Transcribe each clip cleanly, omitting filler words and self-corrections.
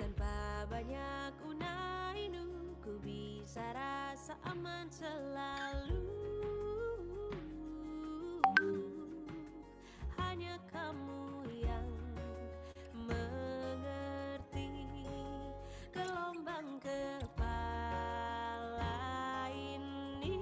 Tanpa banyak unai ku bisa rasa aman selalu. Hanya kamu yang mengerti gelombang kepala ini.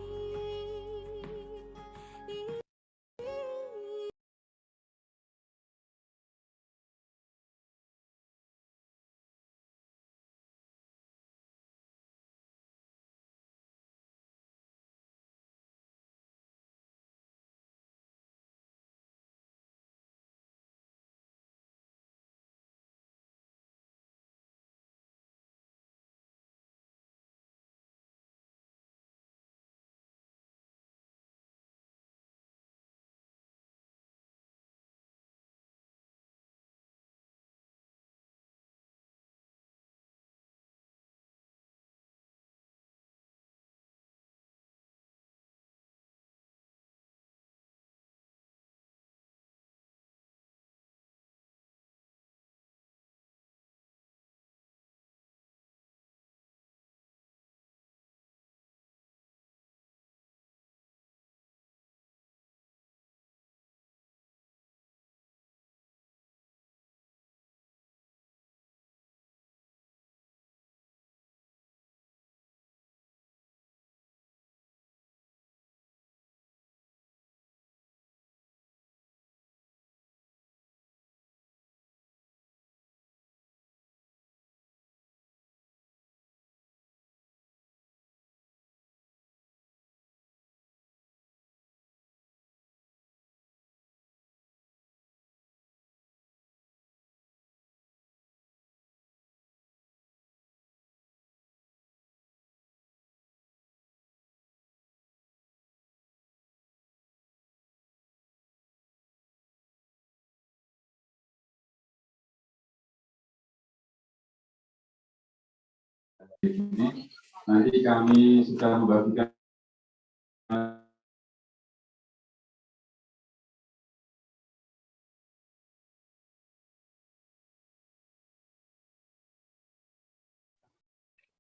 Nanti kami sudah membagikan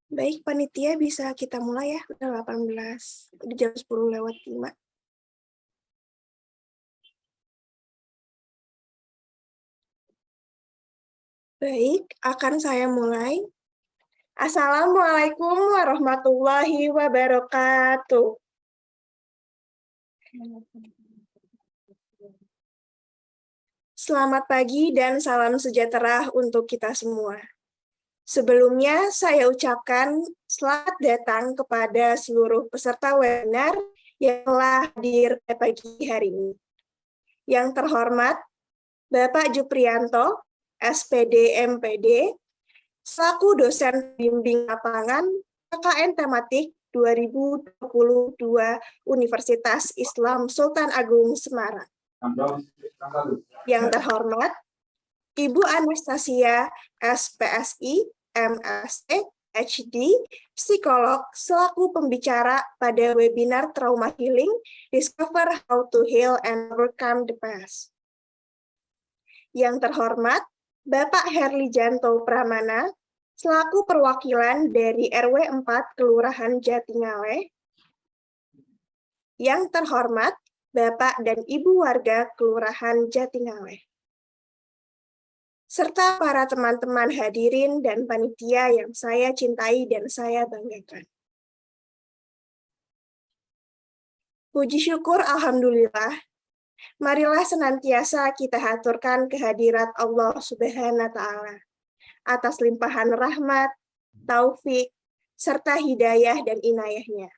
Baik, panitia bisa kita mulai ya, udah 18, udah jam 10:05. Baik, akan saya mulai. Assalamualaikum warahmatullahi wabarakatuh. Selamat pagi dan salam sejahtera untuk kita semua. Sebelumnya, saya ucapkan selamat datang kepada seluruh peserta webinar yang telah hadir pada pagi hari ini. Yang terhormat, Bapak Juprianto, SPD MPD, selaku dosen bimbing lapangan KKN tematik 2022 Universitas Islam Sultan Agung Semarang. Yang terhormat, Ibu Anastasia, SPSI, MSc, HD, psikolog, selaku pembicara pada webinar Trauma Healing, Discover How to Heal and Overcome the Past. Yang terhormat, Bapak Herli Janto Pramana, selaku perwakilan dari RW 4 Kelurahan Jatingaleh. Yang terhormat, Bapak dan Ibu warga Kelurahan Jatingaleh. Serta para teman-teman hadirin dan panitia yang saya cintai dan saya banggakan. Puji syukur Alhamdulillah, marilah senantiasa kita haturkan kehadirat Allah Subhanahu wa Ta'ala atas limpahan rahmat, taufik, serta hidayah dan inayahnya.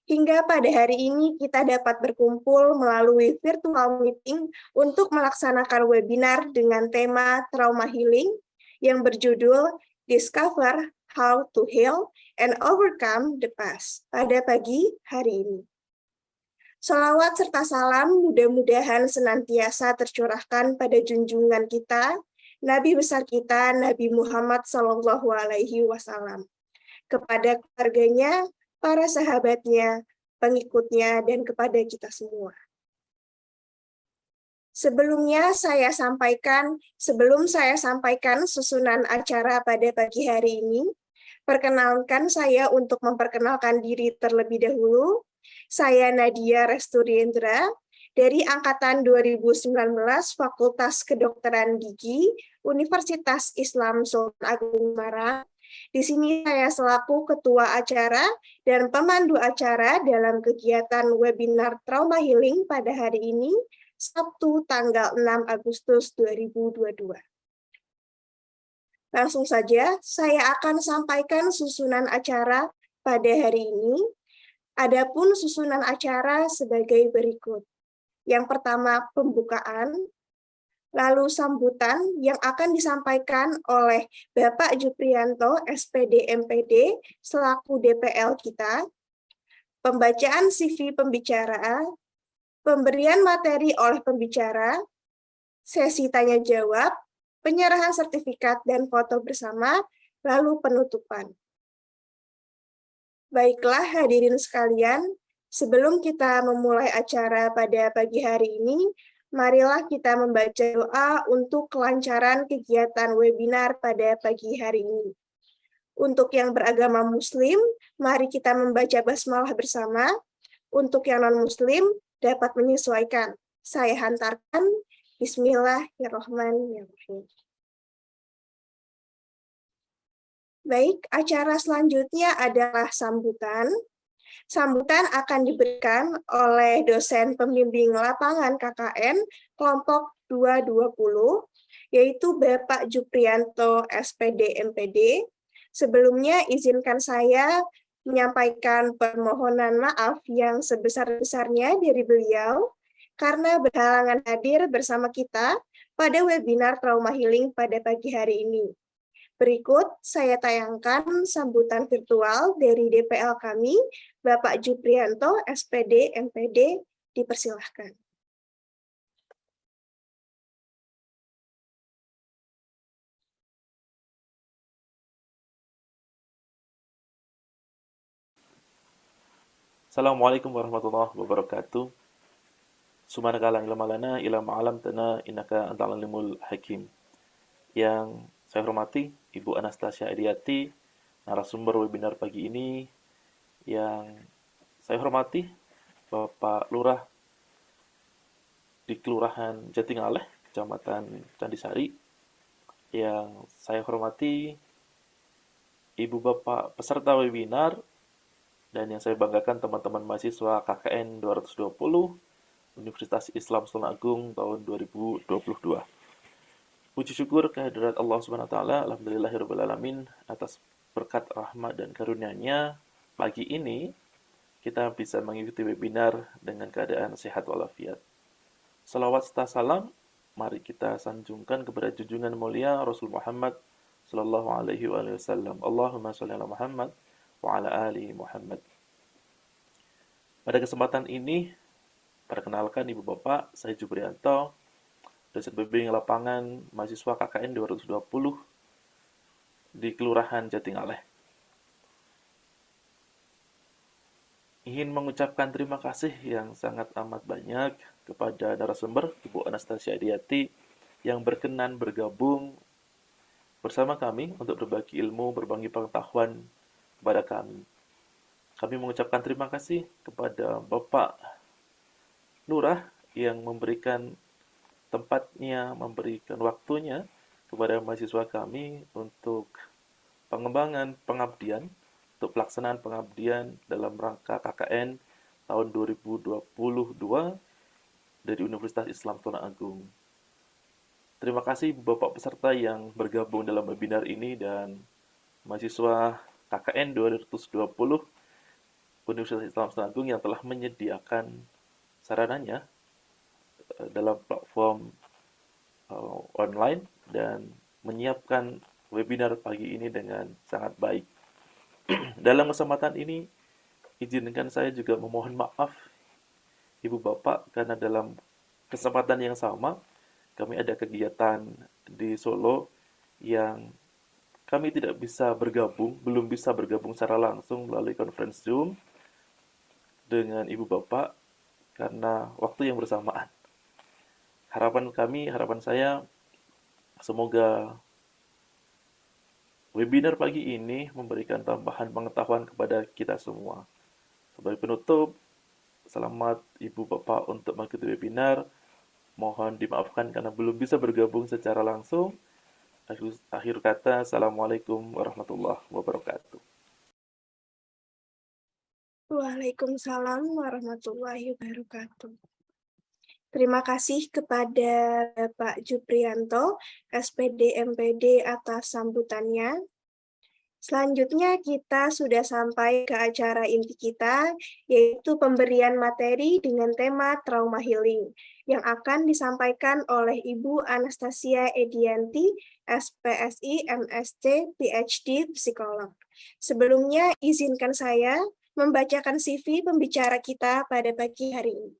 Hingga pada hari ini kita dapat berkumpul melalui virtual meeting untuk melaksanakan webinar dengan tema Trauma Healing yang berjudul Discover How to Heal and overcome the past pada pagi hari ini. Salawat serta salam mudah-mudahan senantiasa tercurahkan pada junjungan kita, Nabi besar kita, Nabi Muhammad SAW, kepada keluarganya, para sahabatnya, pengikutnya, dan kepada kita semua. Sebelum saya sampaikan susunan acara pada pagi hari ini, perkenalkan saya untuk memperkenalkan diri terlebih dahulu. Saya Nadia Resturiendra dari Angkatan 2019 Fakultas Kedokteran Gigi Universitas Islam Sultan Agung Semarang. Di sini saya selaku ketua acara dan pemandu acara dalam kegiatan webinar Trauma Healing pada hari ini, Sabtu tanggal 6 Agustus 2022. Langsung saja, saya akan sampaikan susunan acara pada hari ini. Adapun susunan acara sebagai berikut. Yang pertama, pembukaan, lalu sambutan yang akan disampaikan oleh Bapak Juprianto, SPD MPD, selaku DPL kita, pembacaan CV pembicara, pemberian materi oleh pembicara, sesi tanya-jawab, penyerahan sertifikat dan foto bersama, lalu penutupan. Baiklah hadirin sekalian, sebelum kita memulai acara pada pagi hari ini, marilah kita membaca doa untuk kelancaran kegiatan webinar pada pagi hari ini. Untuk yang beragama Muslim, mari kita membaca basmalah bersama. Untuk yang non-Muslim, dapat menyesuaikan. Saya hantarkan. Bismillahirrahmanirrahim. Baik, acara selanjutnya adalah sambutan. Sambutan akan diberikan oleh dosen pembimbing lapangan KKN kelompok 220, yaitu Bapak Juprianto SPD MPD. Sebelumnya izinkan saya menyampaikan permohonan maaf yang sebesar-besarnya dari beliau karena berhalangan hadir bersama kita pada webinar Trauma Healing pada pagi hari ini. Berikut saya tayangkan sambutan virtual dari DPL kami, Bapak Juprianto, SPD MPD, dipersilahkan. Assalamualaikum warahmatullahi wabarakatuh. Subhanaka la ilma lana illa ma 'allamtana innaka antal alimul hakim. Yang saya hormati Ibu Anastasia Ediati, narasumber webinar pagi ini. Yang saya hormati Bapak Lurah di Kelurahan Jatingaleh, Kecamatan Candisari. Yang saya hormati Ibu Bapak peserta webinar, dan yang saya banggakan teman-teman mahasiswa KKN 220 Universitas Islam Sultan Agung tahun 2022. Puji syukur kehadirat Allah Subhanahu wa taala, alhamdulillahirabbil alamin, atas berkat rahmat dan karunia-Nya pagi ini kita bisa mengikuti webinar dengan keadaan sehat walafiat. Salawat serta salam mari kita sanjungkan kepada junjungan mulia Rasul Muhammad sallallahu alaihi wasallam. Allahumma shalli ala Muhammad wa ala ali Muhammad. Pada kesempatan ini, perkenalkan Ibu Bapak, saya Juprianto, dosen pembimbing lapangan mahasiswa KKN 220 di Kelurahan Jatingaleh. Ingin mengucapkan terima kasih yang sangat amat banyak kepada narasumber Ibu Anastasia Ediati yang berkenan bergabung bersama kami untuk berbagi ilmu, berbagi pengetahuan kepada kami. Kami mengucapkan terima kasih kepada Bapak Lurah yang memberikan tempatnya, memberikan waktunya kepada mahasiswa kami untuk pengembangan pengabdian, untuk pelaksanaan pengabdian dalam rangka KKN tahun 2022 dari Universitas Islam Sultan Agung. Terima kasih Bapak peserta yang bergabung dalam webinar ini dan mahasiswa KKN 220 Universitas Islam Sultan Agung yang telah menyediakan sarananya dalam platform online dan menyiapkan webinar pagi ini dengan sangat baik. Dalam kesempatan ini, izinkan saya juga memohon maaf Ibu Bapak karena dalam kesempatan yang sama kami ada kegiatan di Solo yang kami tidak bisa bergabung, belum bisa bergabung secara langsung melalui conference Zoom dengan Ibu Bapak karena waktu yang bersamaan. Harapan saya, semoga webinar pagi ini memberikan tambahan pengetahuan kepada kita semua. Sebagai penutup, selamat Ibu Bapak untuk mengikuti webinar. Mohon dimaafkan karena belum bisa bergabung secara langsung. Akhir kata, Assalamualaikum warahmatullahi wabarakatuh. Waalaikumsalam warahmatullahi wabarakatuh. Terima kasih kepada Pak Juprianto, SPD MPD atas sambutannya. Selanjutnya kita sudah sampai ke acara inti kita, yaitu pemberian materi dengan tema trauma healing, yang akan disampaikan oleh Ibu Anastasia Edianti, SPSI, MSc, PhD, Psikolog. Sebelumnya, izinkan saya membacakan CV pembicara kita pada pagi hari ini.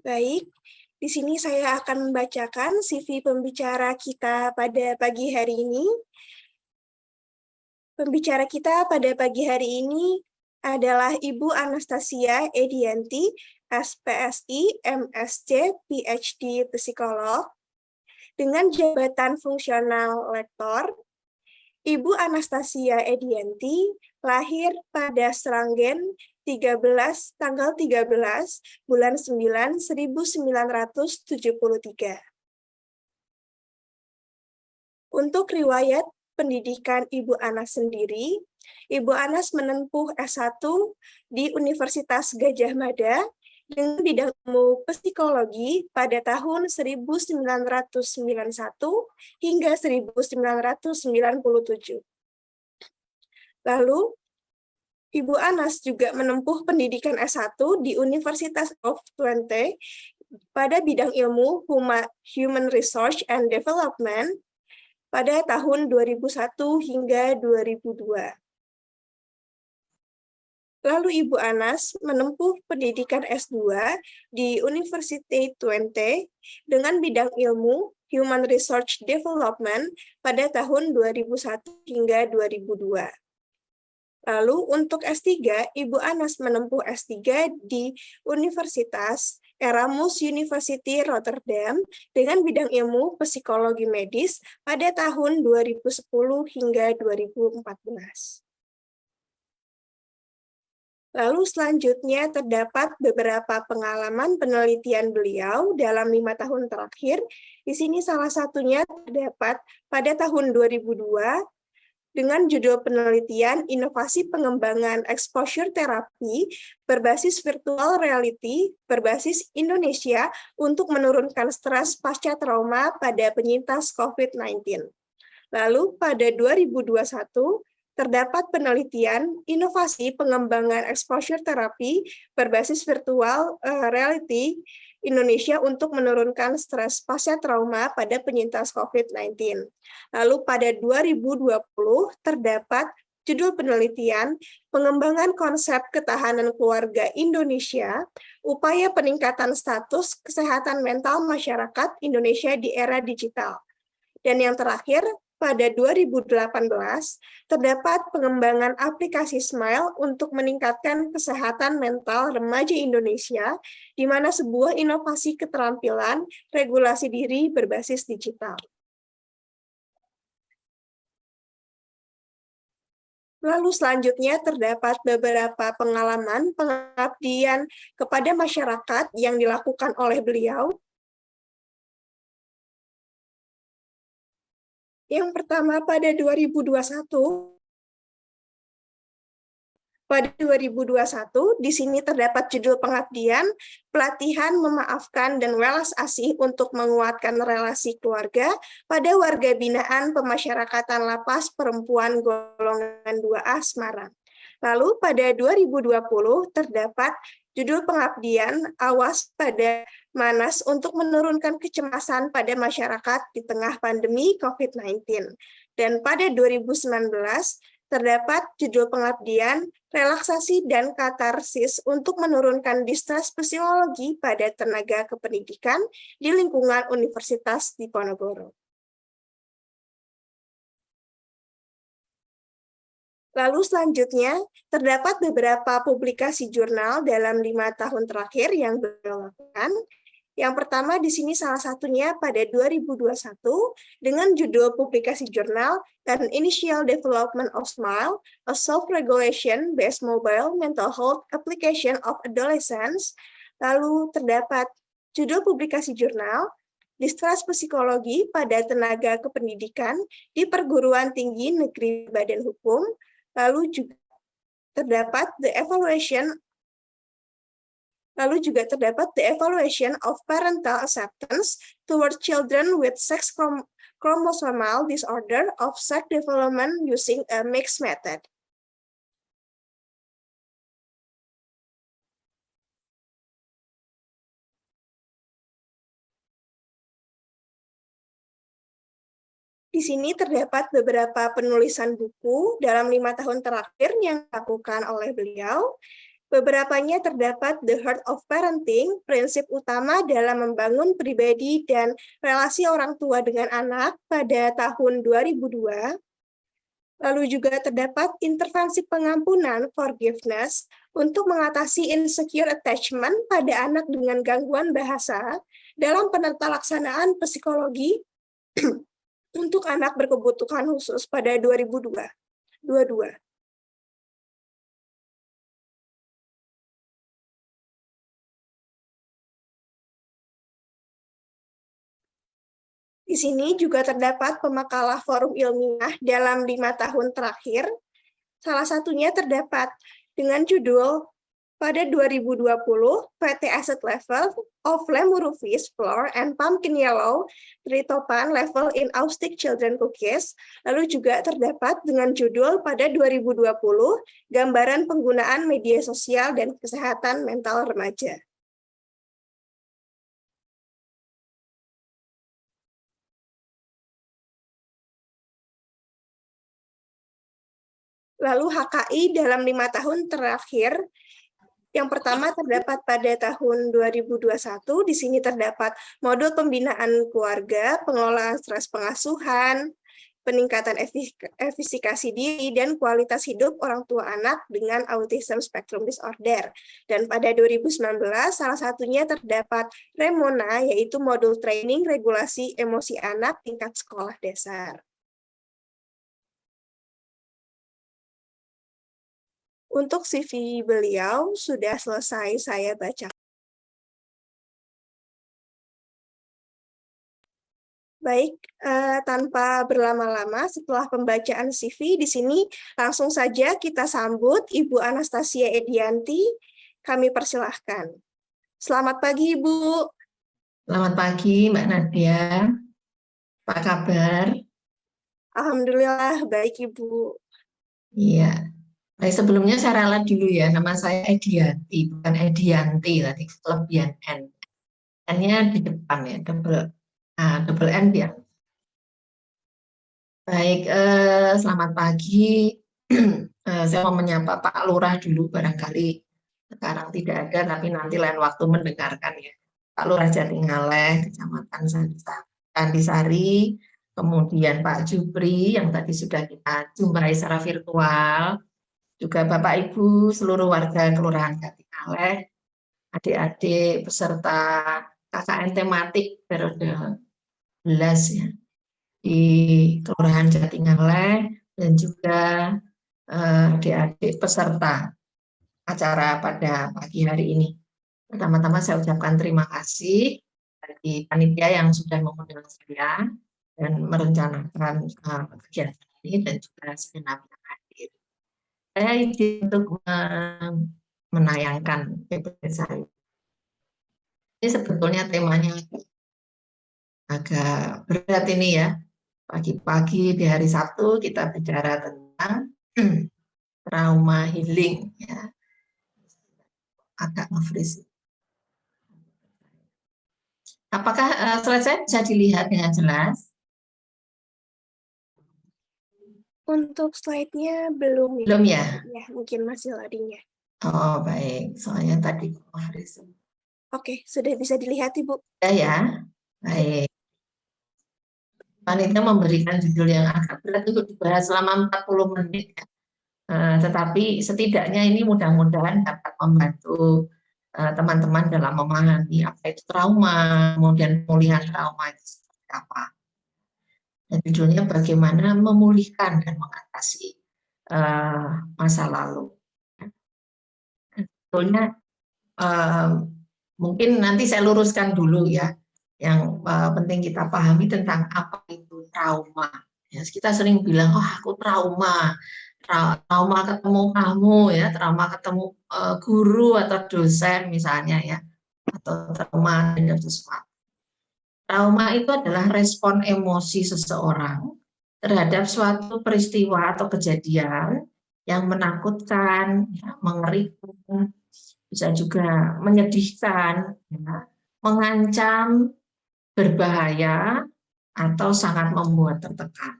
Baik, di sini saya akan membacakan CV pembicara kita pada pagi hari ini. Pembicara kita pada pagi hari ini adalah Ibu Anastasia Edianti, SPSI, MSc, PhD Psikolog, dengan jabatan fungsional lektor. Ibu Anastasia Edianti lahir pada Sragen tanggal 13 bulan 9 1973. Untuk riwayat pendidikan Ibu Anas sendiri, Ibu Anas menempuh S1 di Universitas Gadjah Mada dengan bidang ilmu psikologi pada tahun 1991 hingga 1997. Lalu, Ibu Anas juga menempuh pendidikan S1 di Universitas of Twente pada bidang ilmu Human Resource and Development pada tahun 2001 hingga 2002. Lalu Ibu Anas menempuh pendidikan S2 di University Twente dengan bidang ilmu Human Resource Development pada tahun 2001 hingga 2002. Lalu untuk S3, Ibu Anas menempuh S3 di Universitas Erasmus University Rotterdam dengan bidang ilmu psikologi medis pada tahun 2010 hingga 2014. Lalu selanjutnya terdapat beberapa pengalaman penelitian beliau dalam 5 tahun terakhir. Di sini salah satunya terdapat pada tahun 2002 dengan judul penelitian Inovasi Pengembangan Exposure Therapy berbasis Virtual Reality berbasis Indonesia untuk menurunkan stres pasca trauma pada penyintas COVID-19. Lalu pada 2021, terdapat penelitian Inovasi Pengembangan Exposure Therapy berbasis Virtual Reality Indonesia untuk menurunkan stres pasca trauma pada penyintas COVID-19. Lalu pada 2020 terdapat judul penelitian Pengembangan Konsep Ketahanan Keluarga Indonesia, Upaya Peningkatan Status Kesehatan Mental Masyarakat Indonesia di Era Digital. Dan yang terakhir, pada 2018, terdapat pengembangan aplikasi Smile untuk meningkatkan kesehatan mental remaja Indonesia, di mana sebuah inovasi keterampilan regulasi diri berbasis digital. Lalu selanjutnya terdapat beberapa pengalaman pengabdian kepada masyarakat yang dilakukan oleh beliau. Yang pertama pada 2021, Pada 2021, di sini terdapat judul pengabdian, pelatihan memaafkan dan welas asih untuk menguatkan relasi keluarga pada warga binaan pemasyarakatan lapas perempuan golongan 2A Semarang. Lalu pada 2020 terdapat judul pengabdian, awas pada manas untuk menurunkan kecemasan pada masyarakat di tengah pandemi COVID-19. Dan pada 2019 terdapat judul pengabdian, relaksasi dan katarsis untuk menurunkan distres psikologi pada tenaga kependidikan di lingkungan Universitas Diponegoro. Lalu selanjutnya, terdapat beberapa publikasi jurnal dalam 5 tahun terakhir yang beliau lakukan. Yang pertama di sini salah satunya pada 2021 dengan judul publikasi jurnal An Initial Development of SMILE, a Self-Regulation Based Mobile Mental Health Application of Adolescents. Lalu terdapat judul publikasi jurnal Distress Psikologi pada Tenaga Kependidikan di Perguruan Tinggi Negeri Badan Hukum. Lalu juga terdapat The Evaluation of Parental Acceptance toward Children with Sex Chromosomal Disorder of Sex Development using a Mixed Method. Di sini terdapat beberapa penulisan buku dalam 5 tahun terakhir yang dilakukan oleh beliau. Beberapanya terdapat The Heart of Parenting, prinsip utama dalam membangun pribadi dan relasi orang tua dengan anak pada tahun 2002. Lalu juga terdapat intervensi pengampunan, forgiveness, untuk mengatasi insecure attachment pada anak dengan gangguan bahasa dalam penata-laksanaan psikologi untuk anak berkebutuhan khusus pada 2022. Di sini juga terdapat pemakalah forum ilmiah dalam 5 tahun terakhir. Salah satunya terdapat dengan judul pada 2020, PT Asset Level of Lemurufish Flour and Pumpkin Yellow, Tritopan Level in Austic Children Cookies. Lalu juga terdapat dengan judul pada 2020, Gambaran Penggunaan Media Sosial dan Kesehatan Mental Remaja. Lalu HKI dalam 5 tahun terakhir, yang pertama terdapat pada tahun 2021, di sini terdapat modul pembinaan keluarga, pengelolaan stres pengasuhan, peningkatan efikasi diri, dan kualitas hidup orang tua anak dengan autism spectrum disorder. Dan pada 2019, salah satunya terdapat Remona, yaitu modul training regulasi emosi anak tingkat sekolah dasar. Untuk CV beliau sudah selesai saya baca. Baik, tanpa berlama-lama setelah pembacaan CV di sini langsung saja kita sambut Ibu Anastasia Edianti. Kami persilahkan. Selamat pagi, Ibu. Selamat pagi, Mbak Nadia. Apa kabar? Alhamdulillah, baik, Ibu. Iya. Baik, sebelumnya saya ralat dulu ya, nama saya Edianti, bukan Edianti, tadi kelebihan N. N-nya di depan ya, double N ya. Baik, selamat pagi. Saya mau menyapa Pak Lurah dulu, barangkali sekarang tidak ada, tapi nanti lain waktu mendengarkan ya. Pak Lurah Jatingaleh, Kecamatan Sandisari, kemudian Pak Jupri yang tadi sudah kita jumpai secara virtual, juga Bapak Ibu seluruh warga Kelurahan Jatingaleh, adik-adik peserta KKN tematik periode 11 ya di Kelurahan Jatingaleh, dan juga adik-adik peserta acara pada pagi hari ini. Pertama-tama saya ucapkan terima kasih bagi panitia yang sudah mengundang saya dan merencanakan kegiatan ini, dan juga segenap yang hadir. Saya izin untuk menayangkan PPT saya. Ini sebetulnya temanya agak berat ini ya. Pagi-pagi di hari Sabtu kita bicara tentang trauma healing ya. Agak nge-freeze. Apakah slide saya bisa dilihat dengan jelas? Untuk slide-nya belum ya? Belum ya? Ya, mungkin masih loading-nya. Oh, baik. Soalnya tadi nge-freeze. Oke, sudah bisa dilihat, Ibu. Ya, baik. Panitia memberikan judul yang agak berat untuk dibahas selama 40 menit. Tetapi setidaknya ini mudah-mudahan dapat membantu teman-teman dalam memahami apa itu trauma, kemudian pemulihan trauma itu seperti apa. Dan judulnya bagaimana memulihkan dan mengatasi masa lalu. Sebetulnya mungkin nanti saya luruskan dulu ya. Yang penting kita pahami tentang apa itu trauma. Ya, kita sering bilang, oh aku trauma ketemu kamu ya, trauma ketemu guru atau dosen misalnya ya, atau trauma terhadap sesuatu. Trauma itu adalah respon emosi seseorang terhadap suatu peristiwa atau kejadian yang menakutkan, ya, mengerikan, bisa juga menyedihkan, ya, mengancam, berbahaya, atau sangat membuat tertekan.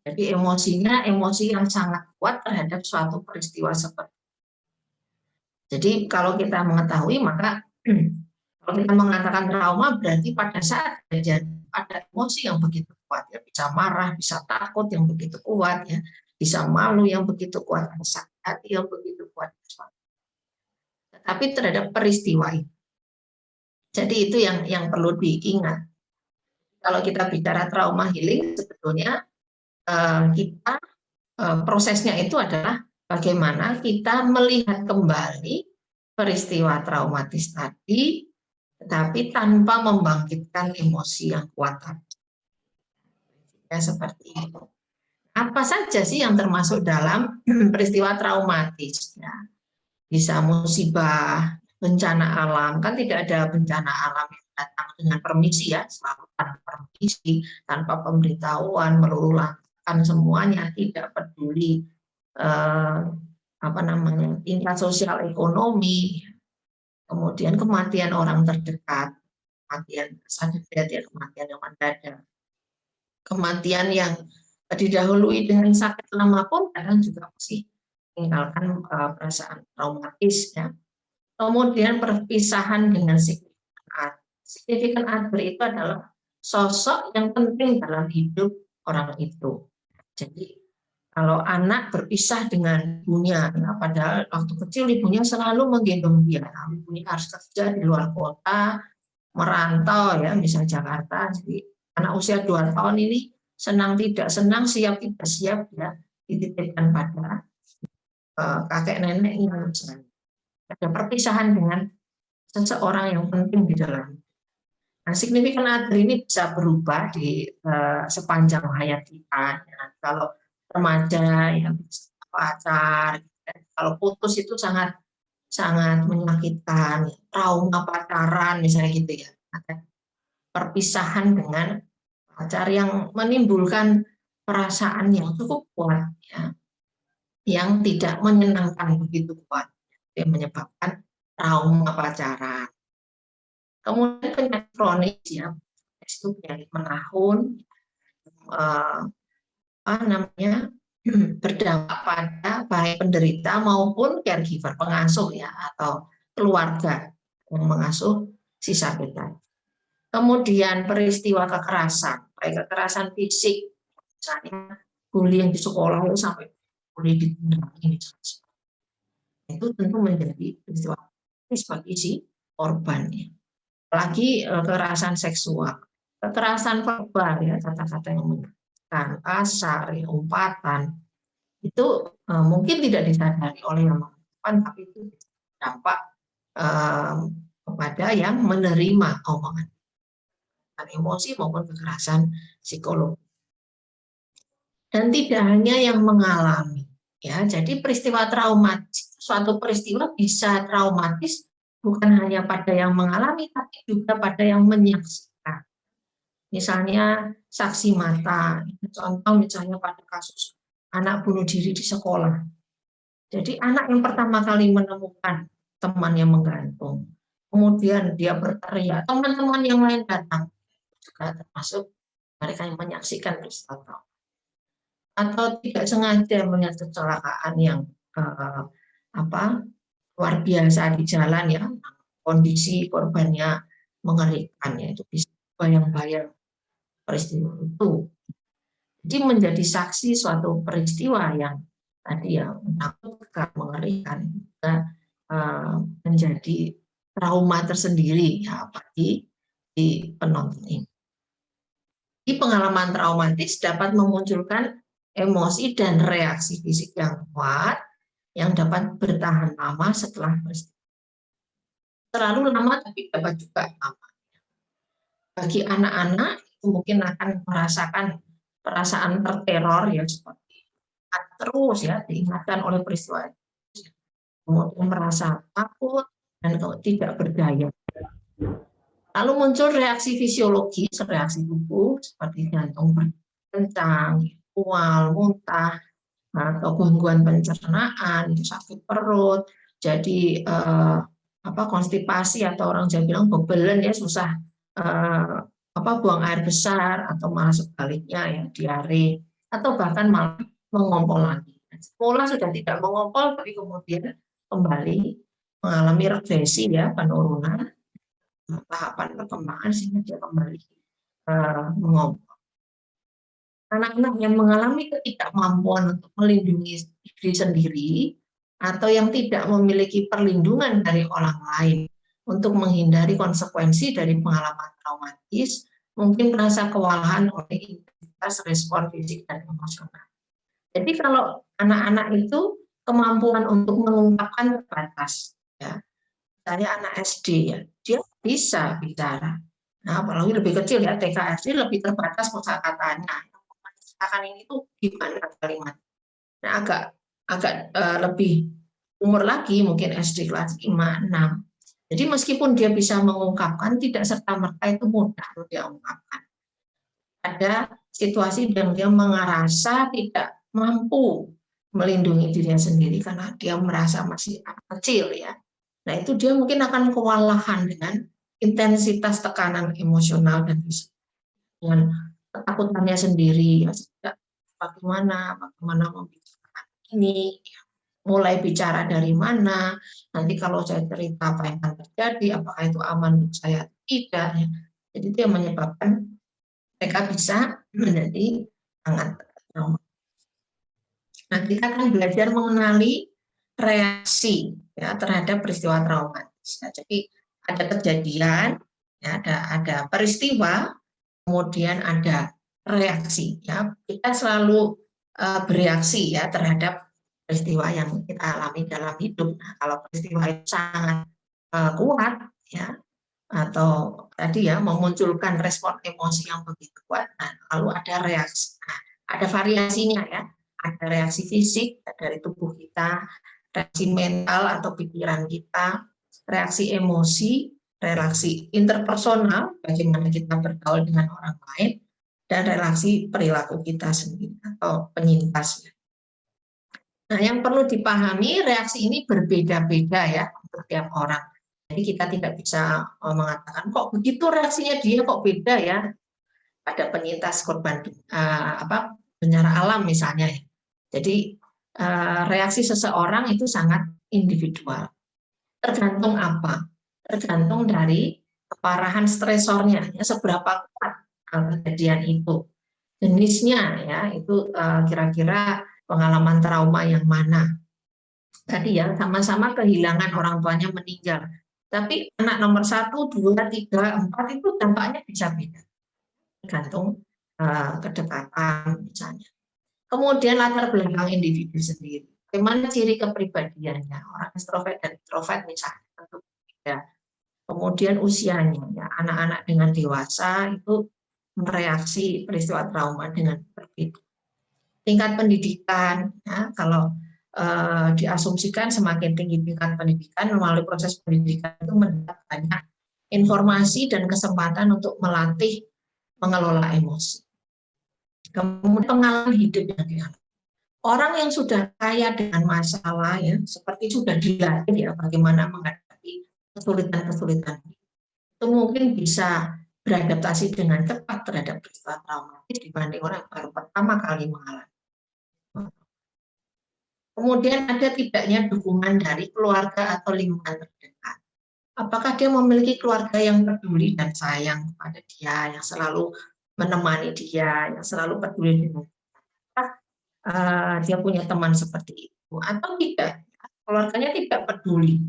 Jadi emosinya emosi yang sangat kuat terhadap suatu peristiwa seperti itu. Jadi kalau kita mengetahui, maka kalau kita mengatakan trauma berarti pada saat terjadi ada emosi yang begitu kuat, ya, bisa marah, bisa takut yang begitu kuat, ya, bisa malu yang begitu kuat, sakit hati yang begitu kuat. Tetapi terhadap peristiwa itu. Jadi itu yang perlu diingat. Kalau kita bicara trauma healing, sebetulnya kita prosesnya itu adalah bagaimana kita melihat kembali peristiwa traumatis tadi, tetapi tanpa membangkitkan emosi yang kuat tadi. Ya, seperti itu. Apa saja sih yang termasuk dalam peristiwa traumatis? Ya, bisa musibah, bencana alam, kan tidak ada bencana alam yang datang dengan permisi ya, selalu tanpa permisi, tanpa pemberitahuan, melulu lantakan semuanya, tidak peduli tingkat sosial ekonomi, kemudian kematian orang terdekat, kematian yang mendadak, kematian yang didahului dengan sakit lama pun kadang juga masih meninggalkan perasaan traumatis ya. Kemudian perpisahan dengan significant other itu adalah sosok yang penting dalam hidup orang itu. Jadi kalau anak berpisah dengan ibunya, padahal waktu kecil ibunya selalu menggendong dia. Ibunya harus kerja di luar kota, merantau ya, misalnya Jakarta. Jadi anak usia 2 tahun ini senang tidak senang, siap tidak siap ya, dititipkan pada kakek neneknya. Ada perpisahan dengan seseorang yang penting di dalam. Nah, significant other ini bisa berubah di sepanjang hayat kita. Ya. Kalau remaja, ya, pacar, kalau putus itu sangat menyakitkan, trauma pacaran misalnya gitu ya. Ada perpisahan dengan pacar yang menimbulkan perasaan yang cukup kuat, ya, yang tidak menyenangkan begitu kuat, yang menyebabkan trauma pacaran. Kemudian penyakit kronis ya, itu penyakit menahun, berdampak pada baik penderita maupun caregiver, pengasuh ya, atau keluarga yang mengasuh si sakit tadi. Kemudian peristiwa kekerasan, baik kekerasan fisik, misalnya bullying di sekolah sampai bullying di tempat ini, itu tentu menjadi peristiwa bagi si korbannya. Apalagi kekerasan seksual, kekerasan verbal ya, kata-kata yang menyakitkan, kasar, ya, umpatan, itu mungkin tidak disadari oleh yang melakukan, tapi itu dampak kepada yang menerima omongan, emosi maupun kekerasan psikologi. Dan tidak hanya yang mengalami, Ya, jadi peristiwa traumatis, suatu peristiwa bisa traumatis bukan hanya pada yang mengalami, tapi juga pada yang menyaksikan. Misalnya saksi mata, contoh misalnya pada kasus anak bunuh diri di sekolah. Jadi anak yang pertama kali menemukan temannya menggantung, kemudian dia berteriak, teman-teman yang lain datang, juga termasuk mereka yang menyaksikan peristiwa trauma. Atau tidak sengaja melihat kecelakaan yang luar biasa di jalan, ya, kondisi korbannya mengerikan, ya, itu bisa bayang-bayang peristiwa itu. Jadi menjadi saksi suatu peristiwa yang tadi ya menakutkan, mengerikan, juga menjadi trauma tersendiri ya bagi di penonton ini. Di pengalaman traumatis dapat memunculkan emosi dan reaksi fisik yang kuat yang dapat bertahan lama setelah peristiwa. Terlalu lama tapi dapat juga lama. Bagi anak-anak itu mungkin akan merasakan perasaan terteror, ya, seperti terus ya diingatkan oleh peristiwa itu. Kemudian merasa takut dan tidak berdaya. Lalu muncul reaksi fisiologis, reaksi tubuh seperti jantung berkencang, mual, muntah, atau gangguan pencernaan, sakit perut, jadi konstipasi atau orang Jawa bilang bebelen, ya, susah buang air besar, atau malah sebaliknya ya diare, atau bahkan malah mengompol lagi. Semula sudah tidak mengompol tapi kemudian kembali mengalami regresi, ya, penurunan tahapan perkembangan sehingga dia kembali mengompol. Anak-anak yang mengalami ketidakmampuan untuk melindungi diri sendiri atau yang tidak memiliki perlindungan dari orang lain untuk menghindari konsekuensi dari pengalaman traumatis, mungkin merasa kewalahan oleh intensitas respon fisik dan emosional. Jadi kalau anak-anak itu kemampuan untuk mengungkapkan terbatas, ya. Misalnya anak SD, ya, dia bisa bicara. Nah, apalagi lebih kecil, ya, TK SD lebih terbatas kosakatanya. Akan ini tuh gimana kalimat. Nah, agak lebih umur lagi, mungkin SD kelas 5, 6. Jadi meskipun dia bisa mengungkapkan, tidak serta-merta itu mudah untuk dia ungkapkan. Ada situasi yang dia merasa tidak mampu melindungi dirinya sendiri karena dia merasa masih kecil, ya. Nah, itu dia mungkin akan kewalahan dengan intensitas tekanan emosional dan fisik. Dengan ketakutannya sendiri, ya, bagaimana membicarakan ini, ya, mulai bicara dari mana, nanti kalau saya cerita apa yang akan terjadi, apakah itu aman untuk saya atau tidak, ya. Jadi itu yang menyebabkan mereka bisa menjadi sangat trauma. Nah, kita akan belajar mengenali reaksi, ya, terhadap peristiwa traumatis. Nah, jadi ada kejadian, ya, ada peristiwa, kemudian ada reaksi, ya. Kita selalu bereaksi, ya, terhadap peristiwa yang kita alami dalam hidup. Nah, kalau peristiwa itu sangat kuat, ya, atau tadi ya memunculkan respon emosi yang begitu kuat, nah, lalu ada reaksi. Nah, ada variasinya, ya. Ada reaksi fisik dari tubuh kita, reaksi mental atau pikiran kita, reaksi emosi, reaksi interpersonal, bagaimana kita bergaul dengan orang lain, dan reaksi perilaku kita sendiri atau penyintas. Nah, yang perlu dipahami, reaksi ini berbeda-beda, ya, untuk tiap orang. Jadi kita tidak bisa mengatakan kok begitu reaksinya dia kok beda, ya, pada penyintas korban bencana alam misalnya. Jadi reaksi seseorang itu sangat individual. Tergantung apa? Tergantung dari keparahan stresornya, ya, seberapa kuat kejadian itu, jenisnya, ya, itu kira-kira pengalaman trauma yang mana. Tadi, ya, sama-sama kehilangan orang tuanya meninggal, tapi anak nomor 1, 2, 3, 4 itu dampaknya bisa beda, tergantung kedekatan misalnya. Kemudian latar belakang individu sendiri, bagaimana ciri kepribadiannya, orang ekstrovert dan introvert misalnya, tentu beda. Kemudian usianya, ya, anak-anak dengan dewasa itu mereaksi peristiwa trauma dengan berbeda. Tingkat pendidikan, ya, kalau diasumsikan semakin tinggi tingkat pendidikan, melalui proses pendidikan itu mendapat banyak informasi dan kesempatan untuk melatih mengelola emosi. Kemudian pengalaman hidup yang dialami. Orang yang sudah kaya dengan masalah ya, seperti sudah dilatih ya bagaimana menghadapi kesulitan-kesulitan itu mungkin bisa beradaptasi dengan cepat terhadap peristiwa traumatis dibanding orang yang baru pertama kali mengalami. Kemudian ada tidaknya dukungan dari keluarga atau lingkungan terdekat. Apakah dia memiliki keluarga yang peduli dan sayang kepada dia, yang selalu menemani dia, yang selalu peduli dengan dia punya teman seperti itu, atau tidak, keluarganya tidak peduli.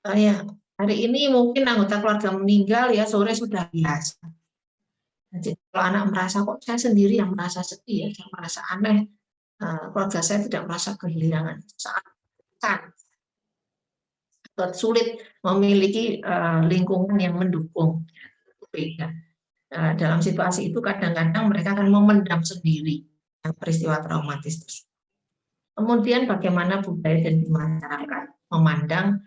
Ya, hari ini mungkin anggota keluarga meninggal ya, sore sudah biasa. Jadi kalau anak merasa kok saya sendiri yang merasa sedih, ya, yang merasa aneh, keluarga saya tidak merasa kehilangan, sangat sulit memiliki lingkungan yang mendukung. Beda. Dalam situasi itu kadang-kadang mereka akan memendam sendiri peristiwa traumatis tersebut. Kemudian bagaimana budaya dan masyarakat memandang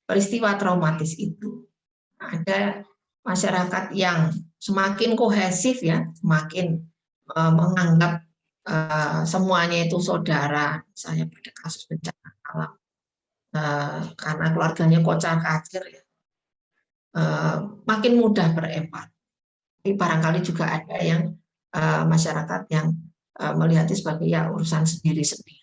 peristiwa traumatis itu. Ada masyarakat yang semakin kohesif ya, semakin menganggap semuanya itu saudara, misalnya pada kasus bencana alam, karena keluarganya kocar-kacir ya, makin mudah berempati. Tapi barangkali juga ada yang masyarakat yang melihatnya sebagai ya urusan sendiri-sendiri.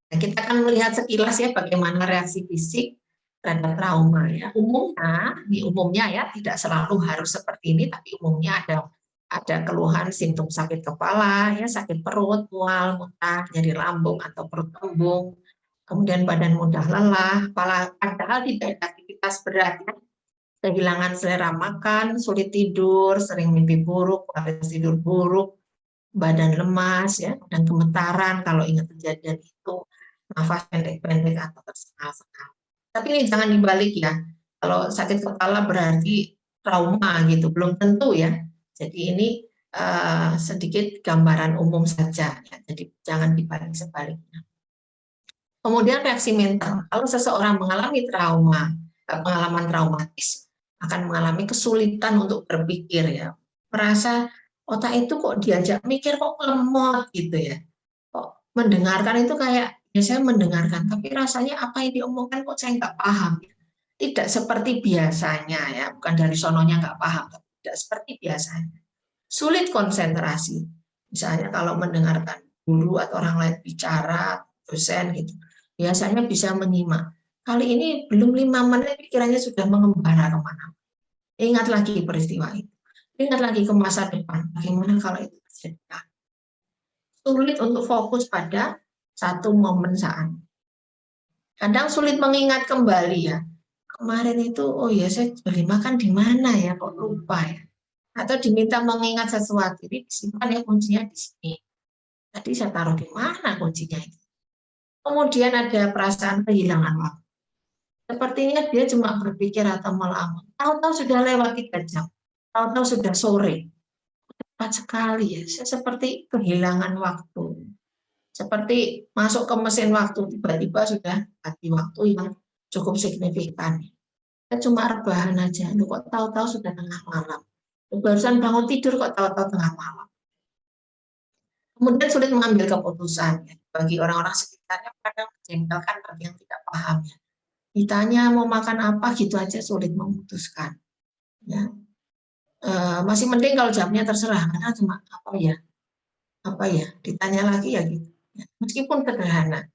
Nah, kita akan melihat sekilas ya bagaimana reaksi fisik terhadap trauma ya. Umumnya ya tidak selalu harus seperti ini, tapi umumnya ada keluhan simptom sakit kepala ya, sakit perut, mual, muntah, nyeri lambung atau perut kembung, kemudian badan mudah lelah, padahal tidak ada aktivitas berat ya. Kehilangan selera makan, sulit tidur, sering mimpi buruk, kualitas tidur buruk, badan lemas ya, dan gemetaran kalau ingat kejadian itu, nafas pendek-pendek atau tersengal-sengal. Tapi ini jangan dibalik ya. Kalau sakit kepala berarti trauma gitu, belum tentu ya. Jadi ini sedikit gambaran umum saja ya. Jadi jangan dibalik sebaliknya. Kemudian reaksi mental. Kalau seseorang mengalami pengalaman traumatis, akan mengalami kesulitan untuk berpikir ya, merasa otak itu kok diajak mikir kok lemot gitu ya, kok mendengarkan itu kayak ya saya mendengarkan tapi rasanya apa yang diomongkan kok saya nggak paham, tidak seperti biasanya ya, bukan dari sononya nggak paham, tapi tidak seperti biasanya, sulit konsentrasi, misalnya kalau mendengarkan guru atau orang lain bicara, dosen gitu, biasanya bisa menyimak. Kali ini belum 5 menit pikirannya sudah mengembara kemana. Ingat lagi peristiwa itu. Ingat lagi ke masa depan. Bagaimana kalau itu terjadi? Sulit untuk fokus pada satu momen saat. Kadang sulit mengingat kembali ya. Kemarin itu, oh ya saya beli makan di mana ya, kok lupa ya. Atau diminta mengingat sesuatu. Ini disimpan ya kuncinya di sini. Tadi saya taruh di mana kuncinya itu. Kemudian ada perasaan kehilangan waktu. Sepertinya dia cuma berpikir atau melamun. Tahu-tahu sudah lewat 3 jam. Tahu-tahu sudah sore. Cepat sekali ya. Saya seperti kehilangan waktu. Seperti masuk ke mesin waktu. Tiba-tiba sudah ganti waktu yang cukup signifikan. Saya cuma rebahan aja. Lu kok tahu-tahu sudah tengah malam. Lu barusan bangun tidur kok tahu-tahu tengah malam. Kemudian sulit mengambil keputusan. Ya. Bagi orang-orang sekitarnya kadang menjengkelkan bagi yang tidak paham. Ya. Ditanya mau makan apa gitu aja sulit memutuskan. Ya. Masih mending kalau jawabnya terserah karena cuma apa ya ditanya lagi ya gitu. Ya. Meskipun sederhana.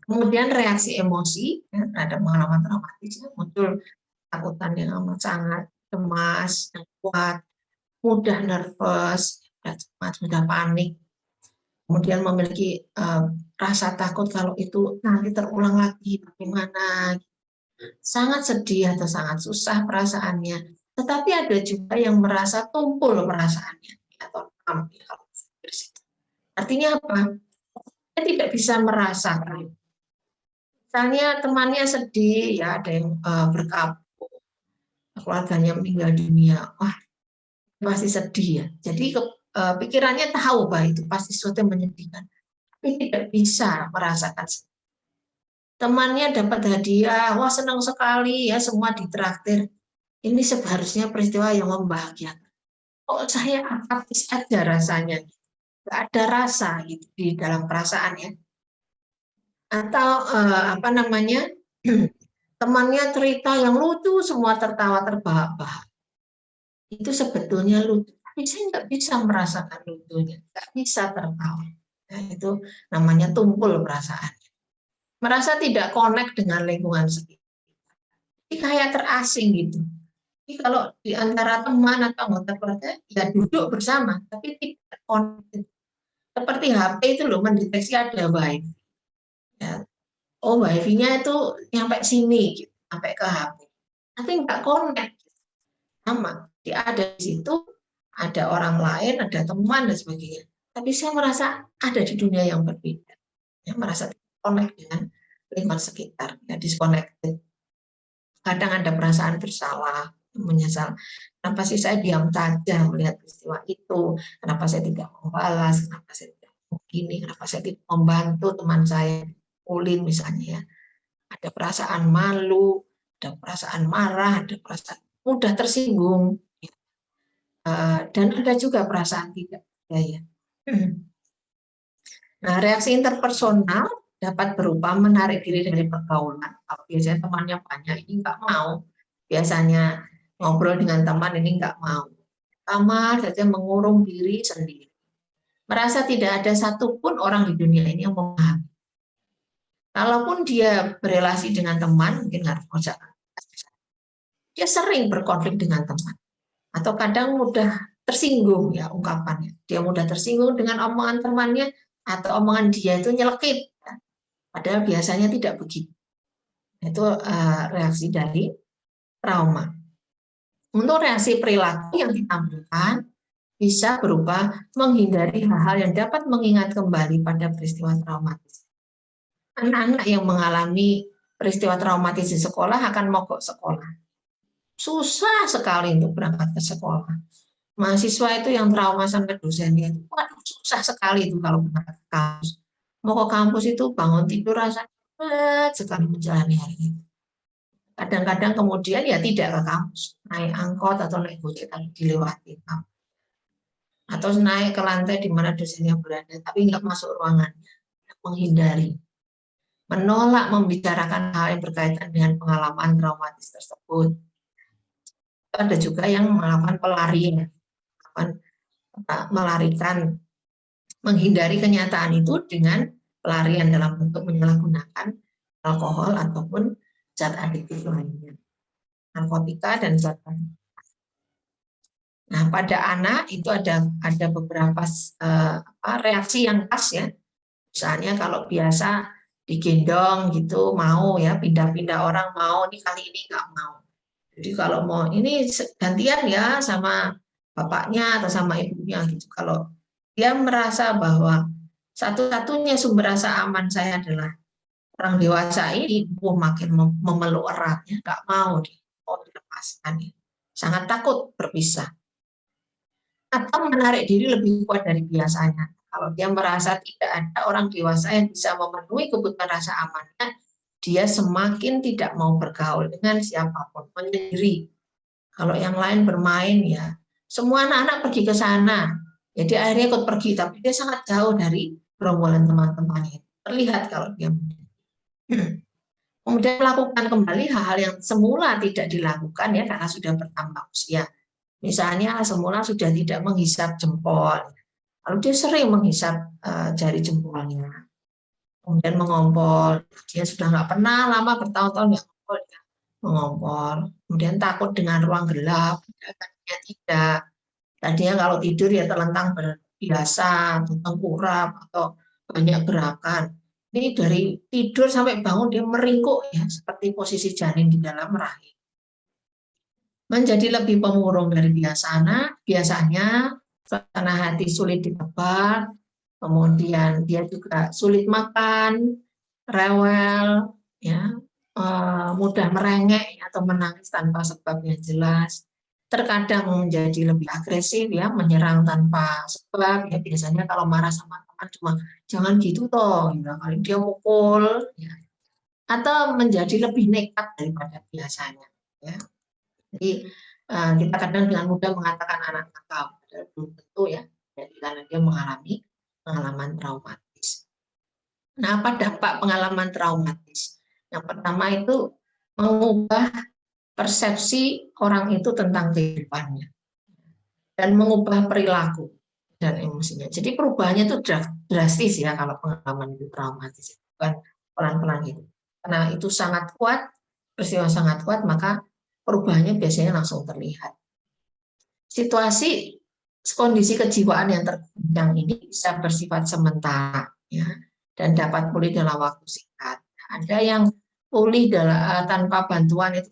Kemudian reaksi emosi ya, terhadap pengalaman traumatis ya, muncul takutan yang amat sangat, cemas, yang kuat, mudah nervous, mudah panik. Kemudian memiliki rasa takut kalau itu nanti terulang lagi, bagaimana, sangat sedih atau sangat susah perasaannya. Tetapi ada juga yang merasa tumpul perasaannya, atau artinya apa? Dia tidak bisa merasakan. Misalnya temannya sedih, ya ada yang berkabung, keluarganya meninggal dunia, wah pasti sedih ya. Jadi pikirannya tahu bahwa itu pasti sesuatu yang menyedihkan, tapi tidak bisa merasakan. Temannya dapat hadiah, wah senang sekali ya, semua ditraktir. Ini seharusnya peristiwa yang membahagiakan. Kok saya apatis aja rasanya, nggak ada rasa gitu di dalam perasaan ya. Atau apa namanya, temannya cerita yang lucu, semua tertawa terbahak-bahak. Itu sebetulnya lucu, tapi saya nggak bisa merasakan lucunya, nggak bisa tertawa. Nah, itu namanya tumpul perasaan. Merasa tidak connect dengan lingkungan sekitar. Jadi kayak terasing gitu. Jadi kalau di antara teman atau anggota keluarga, ya duduk bersama, tapi tidak connect. Seperti HP itu loh, mendeteksi ada wifi. Ya. Oh, wifi-nya itu nyampe sini, gitu, sampai ke HP. Tapi nggak connect. Sama, dia ada di situ, ada orang lain, ada teman, dan sebagainya. Tapi saya merasa ada di dunia yang berbeda. Ya, merasa connect dengan lingkungan sekitar, ya, disconnected. Kadang ada perasaan bersalah, menyesal. Kenapa sih saya diam saja melihat peristiwa itu? Kenapa saya tidak membalas? Kenapa saya tidak begini? Kenapa saya tidak membantu teman saya ulin misalnya ya? Ada perasaan malu, ada perasaan marah, ada perasaan mudah tersinggung, dan ada juga perasaan tidak berdaya. Nah, reaksi interpersonal dapat berupa menarik diri dari pergaulan. Kalau biasanya temannya banyak, ini nggak mau. Biasanya ngobrol dengan teman, ini nggak mau. Kamar saja mengurung diri sendiri. Merasa tidak ada satupun orang di dunia ini yang memahami. Kalaupun dia berelasi dengan teman, mungkin nggak ngajak. Dia sering berkonflik dengan teman. Atau kadang mudah tersinggung ya ungkapannya. Dia mudah tersinggung dengan omongan temannya, atau omongan dia itu nyelekit. Padahal biasanya tidak begitu. Itu reaksi dari trauma. Untuk reaksi perilaku yang ditampilkan bisa berupa menghindari hal-hal yang dapat mengingat kembali pada peristiwa traumatis. Anak-anak yang mengalami peristiwa traumatis di sekolah akan mogok sekolah. Susah sekali untuk berangkat ke sekolah. Mahasiswa itu yang trauma sampai dosennya itu, waduh, susah sekali itu kalau berangkat ke kampus. Mau ke kampus itu bangun tidur rasanya berat sekali menjalani hari itu. Kadang-kadang kemudian ya tidak ke kampus, naik angkot atau naik gojek tapi dilewati, atau naik ke lantai di mana dosennya berada tapi nggak masuk ruangan, menghindari, menolak membicarakan hal yang berkaitan dengan pengalaman traumatis tersebut. Ada juga yang melakukan pelarian, melarikan, menghindari kenyataan itu dengan pelarian dalam bentuk menyalahgunakan alkohol ataupun zat adiktif lainnya, narkotika dan zat adiktif. Nah, pada anak itu ada beberapa reaksi yang khas ya. Misalnya kalau biasa digendong gitu mau ya, pindah-pindah orang mau, ini kali ini nggak mau. Jadi kalau mau ini gantian ya sama bapaknya atau sama ibunya gitu. Kalau dia merasa bahwa satu-satunya sumber rasa aman saya adalah orang dewasa ini, makin memeluk eratnya, nggak mau dilepaskan, ya. Sangat takut berpisah. Atau menarik diri lebih kuat dari biasanya. Kalau dia merasa tidak ada orang dewasa yang bisa memenuhi kebutuhan rasa amannya, dia semakin tidak mau bergaul dengan siapapun, menyendiri. Kalau yang lain bermain ya, semua anak-anak pergi ke sana. Jadi akhirnya ikut pergi, tapi dia sangat jauh dari gerombolan teman-temannya. Terlihat kalau dia kemudian melakukan kembali hal-hal yang semula tidak dilakukan ya karena sudah bertambah usia. Misalnya semula sudah tidak menghisap jempol, lalu dia sering menghisap jari jempolnya. Kemudian mengompol, dia sudah nggak pernah lama bertahun-tahun nggak ngompol, dia mengompol. Kemudian takut dengan ruang gelap, tadinya tidak. Tadinya kalau tidur ya terlentang biasa, tengkurap atau banyak gerakan. Ini dari tidur sampai bangun dia meringkuk ya, seperti posisi janin di dalam rahim. Menjadi lebih pemurung dari biasanya suasana hati sulit ditebak, kemudian dia juga sulit makan, rewel, ya, mudah merengek atau menangis tanpa sebab yang jelas. terkadang menjadi lebih agresif ya, menyerang tanpa sebab ya, biasanya kalau marah sama teman cuma jangan gitu toh, gitu. Kalau dia mukul ya, atau menjadi lebih nekat daripada biasanya ya. Jadi kita kadang dengan mudah mengatakan anak nakal, padahal belum tentu ya, jadi karena dia mengalami pengalaman traumatis. Nah, apa dampak pengalaman traumatis? Yang pertama itu mengubah persepsi orang itu tentang kehidupannya dan mengubah perilaku dan emosinya. Jadi perubahannya itu drastis ya kalau pengalaman itu traumatis, bukan pelan-pelan gitu. Karena itu sangat kuat, peristiwa sangat kuat, maka perubahannya biasanya langsung terlihat. Situasi kondisi kejiwaan yang terguncang ini bisa bersifat sementara ya, dan dapat pulih dalam waktu singkat. Ada yang pulih tanpa bantuan itu,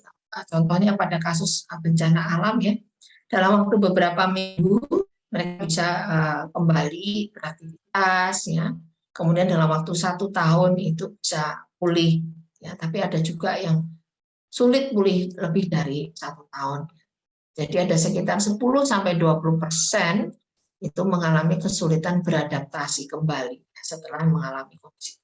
contohnya pada kasus bencana alam ya, dalam waktu beberapa minggu mereka bisa kembali beraktivitas ya, kemudian dalam waktu 1 tahun itu bisa pulih ya, tapi ada juga yang sulit pulih lebih dari 1 tahun. Jadi ada sekitar 10-20% itu mengalami kesulitan beradaptasi kembali setelah mengalami kondisi.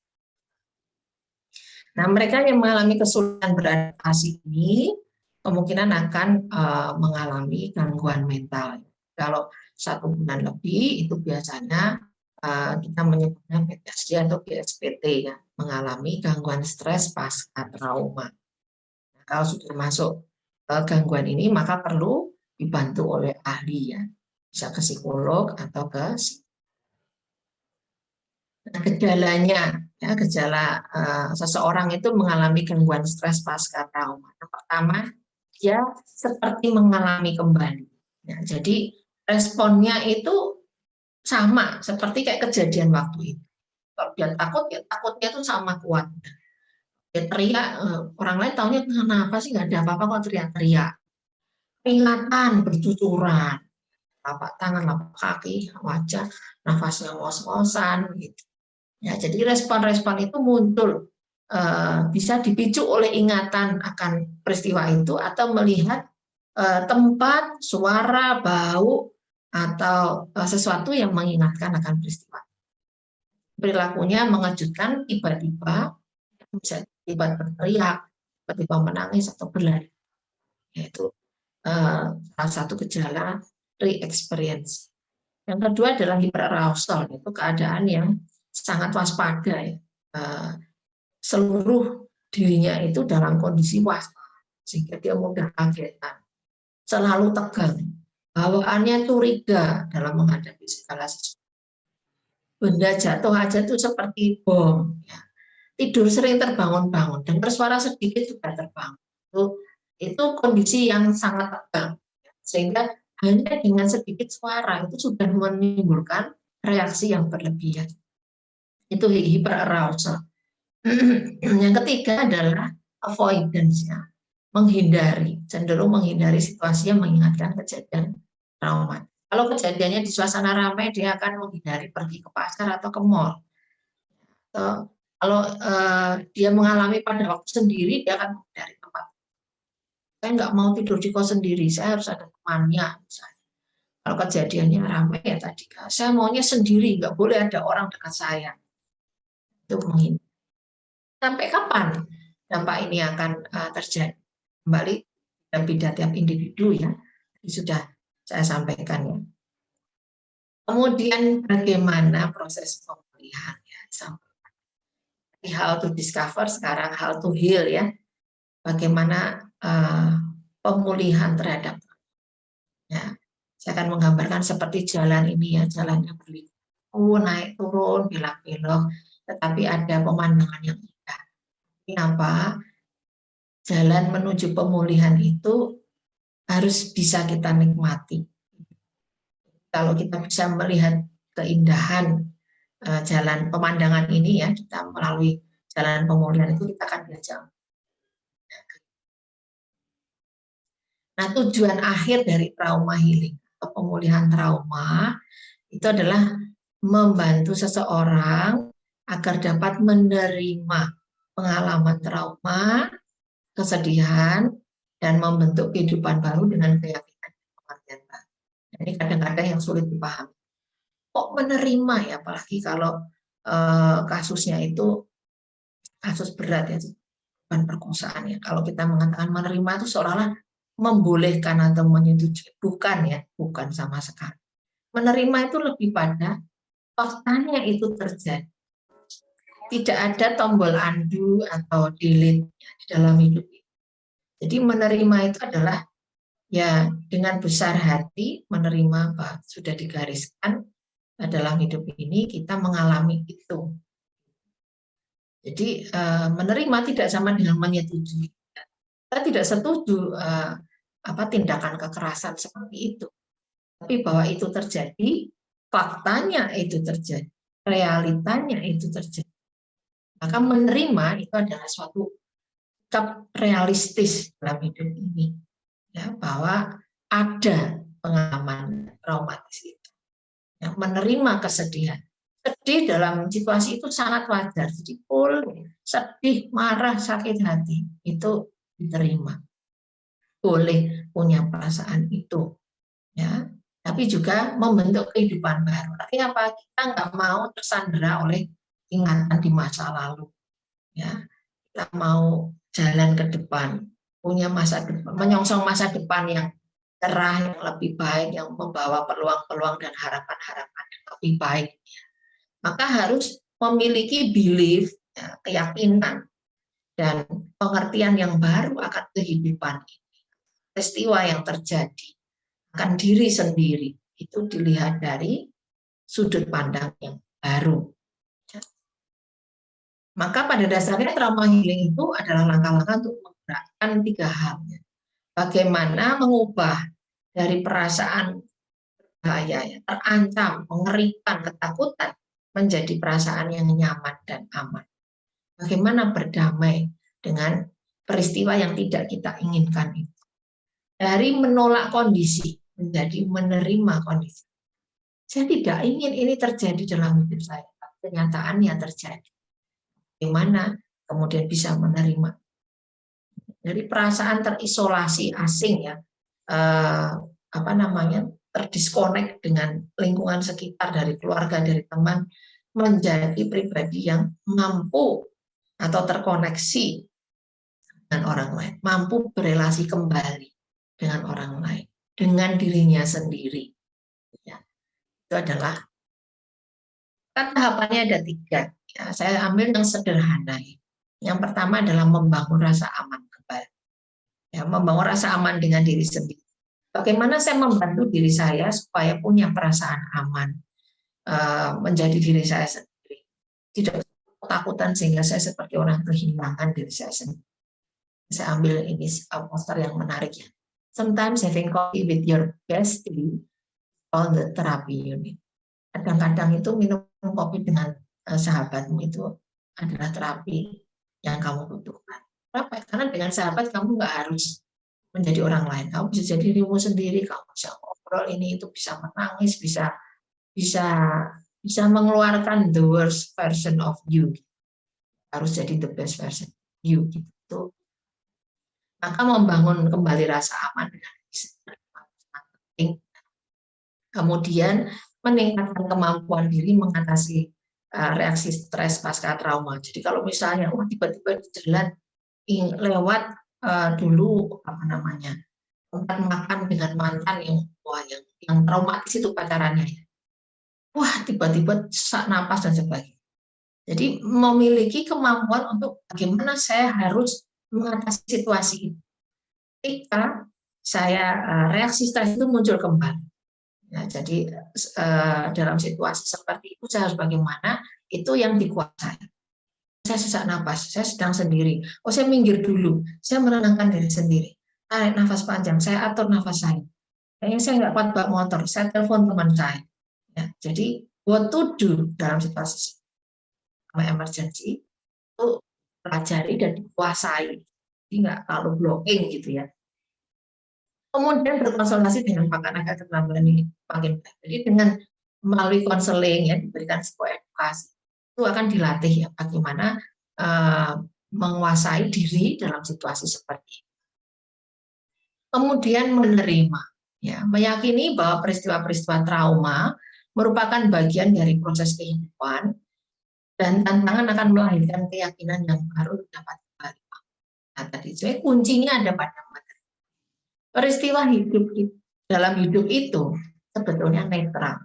Nah, mereka yang mengalami kesulitan beradaptasi ini kemungkinan akan mengalami gangguan mental. Kalau 1 bulan lebih itu biasanya kita menyebutnya PTSD atau GSPT ya, mengalami gangguan stres pasca trauma. Nah, kalau sudah masuk gangguan ini maka perlu dibantu oleh ahli ya, bisa ke psikolog atau ke gejalanya ya, gejala seseorang itu mengalami gangguan stres pasca trauma. Yang pertama, dia seperti mengalami kembali. Ya, jadi responnya itu sama seperti kayak kejadian waktu itu. Kalau dia takut, ya takutnya itu sama kuat. Dia teriak, orang lain taunya kenapa sih nggak ada apa-apa kok teriak-teriak. Peringatan bercucuran, lapak tangan, lapak kaki, wajah, nafasnya ngos-ngosan gitu. Ya, jadi respon-respon itu muncul bisa dipicu oleh ingatan akan peristiwa itu atau melihat tempat, suara, bau atau sesuatu yang mengingatkan akan peristiwa. Perilakunya mengejutkan, tiba-tiba bisa tiba-tiba berteriak, tiba-tiba menangis atau berlari. Yaitu salah satu gejala re-experience. Yang kedua adalah hyperarousal, itu keadaan yang sangat waspada ya. Seluruh dirinya itu dalam kondisi waspada sehingga dia mudah kagetan, selalu tegang, bawaannya curiga dalam menghadapi segala sesuatu. Benda jatuh aja tuh seperti bom ya. Tidur sering terbangun-bangun, dengar suara sedikit juga terbangun. Itu kondisi yang sangat tegang, sehingga hanya dengan sedikit suara itu sudah menimbulkan reaksi yang berlebihan. Itu hyperarousal. Yang ketiga adalah avoidance, ya, menghindari, cenderung menghindari situasi yang mengingatkan kejadian trauma. Kalau kejadiannya di suasana ramai, dia akan menghindari pergi ke pasar atau ke mall. Kalau dia mengalami pada waktu sendiri, dia akan menghindari tempat. Saya nggak mau tidur di kos sendiri, saya harus ada temannya. Misalnya. Kalau kejadiannya ramai ya tadi, saya maunya sendiri, nggak boleh ada orang dekat saya. Itu menghindari. Sampai kapan dampak ini akan terjadi? Kembali beda tiap individu ya, sudah saya sampaikan ya. Kemudian bagaimana proses pemulihan ya? How to discover, sekarang how to heal ya. Bagaimana pemulihan terhadap ya. Saya akan menggambarkan seperti jalan ini ya, jalannya berliku, naik turun, belok-belok, tetapi ada pemandangan yang indah. Kenapa? Jalan menuju pemulihan itu harus bisa kita nikmati. Kalau kita bisa melihat keindahan jalan pemandangan ini ya, kita melalui jalan pemulihan itu kita akan belajar. Nah, tujuan akhir dari trauma healing atau pemulihan trauma itu adalah membantu seseorang agar dapat menerima pengalaman trauma, kesedihan, dan membentuk kehidupan baru dengan keyakinan Ini kadang-kadang yang sulit dipahami. Kok menerima ya, apalagi kalau kasusnya itu kasus berat ya, bukan perkosaan ya. Kalau kita mengatakan menerima itu seolah-olah membolehkan atau menyetujui, bukan ya, bukan sama sekali. Menerima itu lebih pada faktanya itu terjadi. Tidak ada tombol undo atau delete di dalam hidup ini. Jadi menerima itu adalah ya dengan besar hati menerima bahwa sudah digariskan dalam hidup ini kita mengalami itu. Jadi menerima tidak sama dengan menyetujui. Kita tidak setuju tindakan kekerasan seperti itu. Tapi bahwa itu terjadi, faktanya itu terjadi, realitanya itu terjadi. Maka menerima itu adalah suatu sikap realistis dalam hidup ini. Ya, bahwa ada pengalaman traumatis itu. Ya, menerima kesedihan. Sedih dalam situasi itu sangat wajar. Jadi sedih, marah, sakit hati itu diterima. Boleh punya perasaan itu, ya. Tapi juga membentuk kehidupan baru. Artinya apa? Kita nggak mau tersandera oleh ingatan di masa lalu, ya. Kita mau jalan ke depan, punya masa depan, menyongsong masa depan yang cerah, yang lebih baik, yang membawa peluang-peluang dan harapan-harapan yang lebih baik. Maka harus memiliki belief, ya, keyakinan, dan pengertian yang baru akan kehidupan ini. Peristiwa yang terjadi akan diri sendiri, itu dilihat dari sudut pandang yang baru. Maka pada dasarnya trauma healing itu adalah langkah-langkah untuk menggerakkan 3 hal. Bagaimana mengubah dari perasaan bahaya, terancam, mengerikan, ketakutan, menjadi perasaan yang nyaman dan aman. Bagaimana berdamai dengan peristiwa yang tidak kita inginkan itu. Dari menolak kondisi menjadi menerima kondisi. Saya tidak ingin ini terjadi dalam hidup saya. Kenyataannya terjadi. Bagaimana kemudian bisa menerima. Dari perasaan terisolasi asing ya, terdiskonek dengan lingkungan sekitar, dari keluarga, dari teman, menjadi pribadi yang mampu atau terkoneksi dengan orang lain, mampu berelasi kembali dengan orang lain, dengan dirinya sendiri. Ya, itu adalah tahapannya ada 3. Ya, saya ambil yang sederhana. Yang pertama adalah membangun rasa aman kembali. Ya, membangun rasa aman dengan diri sendiri. Bagaimana saya membantu diri saya supaya punya perasaan aman, menjadi diri saya sendiri. Tidak ketakutan sehingga saya seperti orang kehilangan diri saya sendiri. Saya ambil ini poster yang menarik ya. Sometimes having coffee with your bestie on the therapy unit. Kadang-kadang itu minum kopi dengan sahabatmu itu adalah terapi yang kamu butuhkan. Kenapa? Karena dengan sahabat kamu nggak harus menjadi orang lain. Kamu bisa jadi dirimu sendiri, kamu bisa ngobrol ini itu, bisa menangis, bisa mengeluarkan the worst version of you. Harus jadi the best version of you gitu. Maka membangun kembali rasa aman dengan penting. Kemudian meningkatkan kemampuan diri mengatasi reaksi stres pasca trauma. Jadi kalau misalnya tiba-tiba di jalan lewat dulu tempat makan dengan mantan yang traumatis itu pacarannya ya. Wah, tiba-tiba sesak napas dan sebagainya. Jadi memiliki kemampuan untuk bagaimana saya harus mengatasi situasi itu. Ketika saya reaksi stres itu muncul kembali. Ya, jadi dalam situasi seperti itu saya harus bagaimana, itu yang dikuasai. Saya sesak napas, saya sedang sendiri. Saya minggir dulu, saya menenangkan diri sendiri. Tarik nafas panjang, saya atur nafas saya. Kayaknya saya nggak kuat bawa motor, saya telepon teman saya. Ya, jadi what to do dalam situasi emergency itu pelajari dan dikuasai. Jadi nggak terlalu blocking gitu ya. Kemudian berkonsultasi dengan pakar agak keterampilan ini makin baik. Jadi dengan melalui konseling ya diberikan sebuah edukasi itu akan dilatih ya bagaimana menguasai diri dalam situasi seperti ini. Kemudian menerima Ya, meyakini bahwa peristiwa-peristiwa trauma merupakan bagian dari proses kehidupan dan tantangan akan melahirkan keyakinan yang baru dapat kembali. Nah, tadi saya kuncinya ada pada materi. Peristiwa hidup dalam hidup itu sebetulnya netral.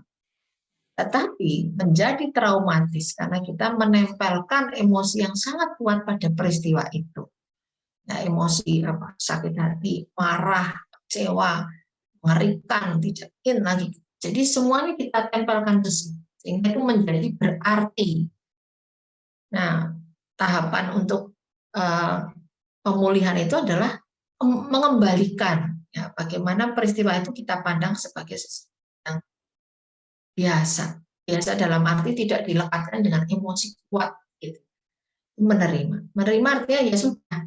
Tetapi menjadi traumatis karena kita menempelkan emosi yang sangat kuat pada peristiwa itu. Nah, emosi sakit hati, marah, kecewa, mengerikan, tidak ingin lagi. Jadi semuanya kita tempelkan ke sini, sehingga itu menjadi berarti. Nah, tahapan untuk pemulihan itu adalah mengembalikan, ya, bagaimana peristiwa itu kita pandang sebagai sesuatu yang biasa. Biasa dalam arti tidak dilekatkan dengan emosi kuat. Gitu. Menerima artinya ya sudah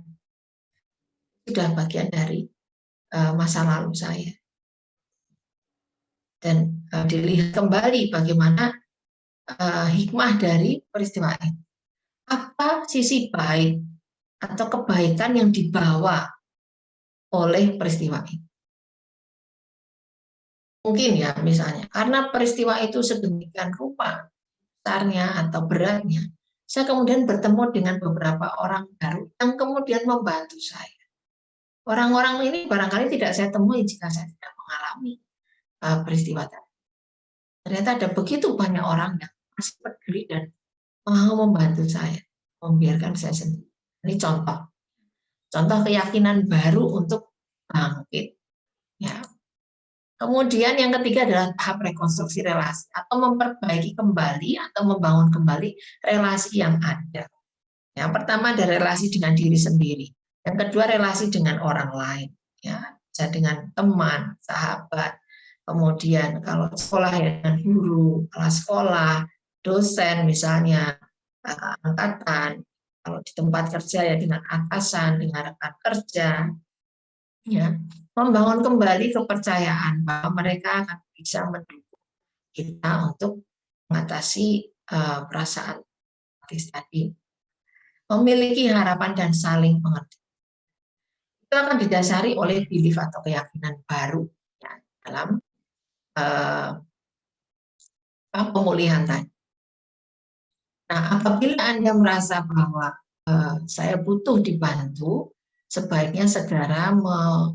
bagian dari masa lalu saya. Dan dilihat kembali bagaimana hikmah dari peristiwa itu. Apa sisi baik atau kebaikan yang dibawa oleh peristiwa itu? Mungkin ya misalnya, karena peristiwa itu sedemikian rupa, besarnya atau beratnya, saya kemudian bertemu dengan beberapa orang baru yang kemudian membantu saya. Orang-orang ini barangkali tidak saya temui jika saya tidak mengalami peristiwa tadi. Ternyata ada begitu banyak orang yang masih peduli dan mau membantu saya, membiarkan saya sendiri. Ini contoh keyakinan baru untuk bangkit. Ya. Kemudian yang ketiga adalah tahap rekonstruksi relasi atau memperbaiki kembali atau membangun kembali relasi yang ada. Yang pertama ada relasi dengan diri sendiri. Yang kedua relasi dengan orang lain. Ya, bisa dengan teman, sahabat. Kemudian kalau sekolah ya dengan guru, kelas sekolah, dosen misalnya, angkatan. Kalau di tempat kerja ya dengan atasan, dengan rekan kerja. Ya, membangun kembali kepercayaan bahwa mereka akan bisa mendukung kita untuk mengatasi perasaan tadi. Memiliki harapan dan saling mengerti. Itu akan didasari oleh belief atau keyakinan baru ya, dalam pemulihan tadi. Nah, apabila Anda merasa bahwa saya butuh dibantu, sebaiknya segera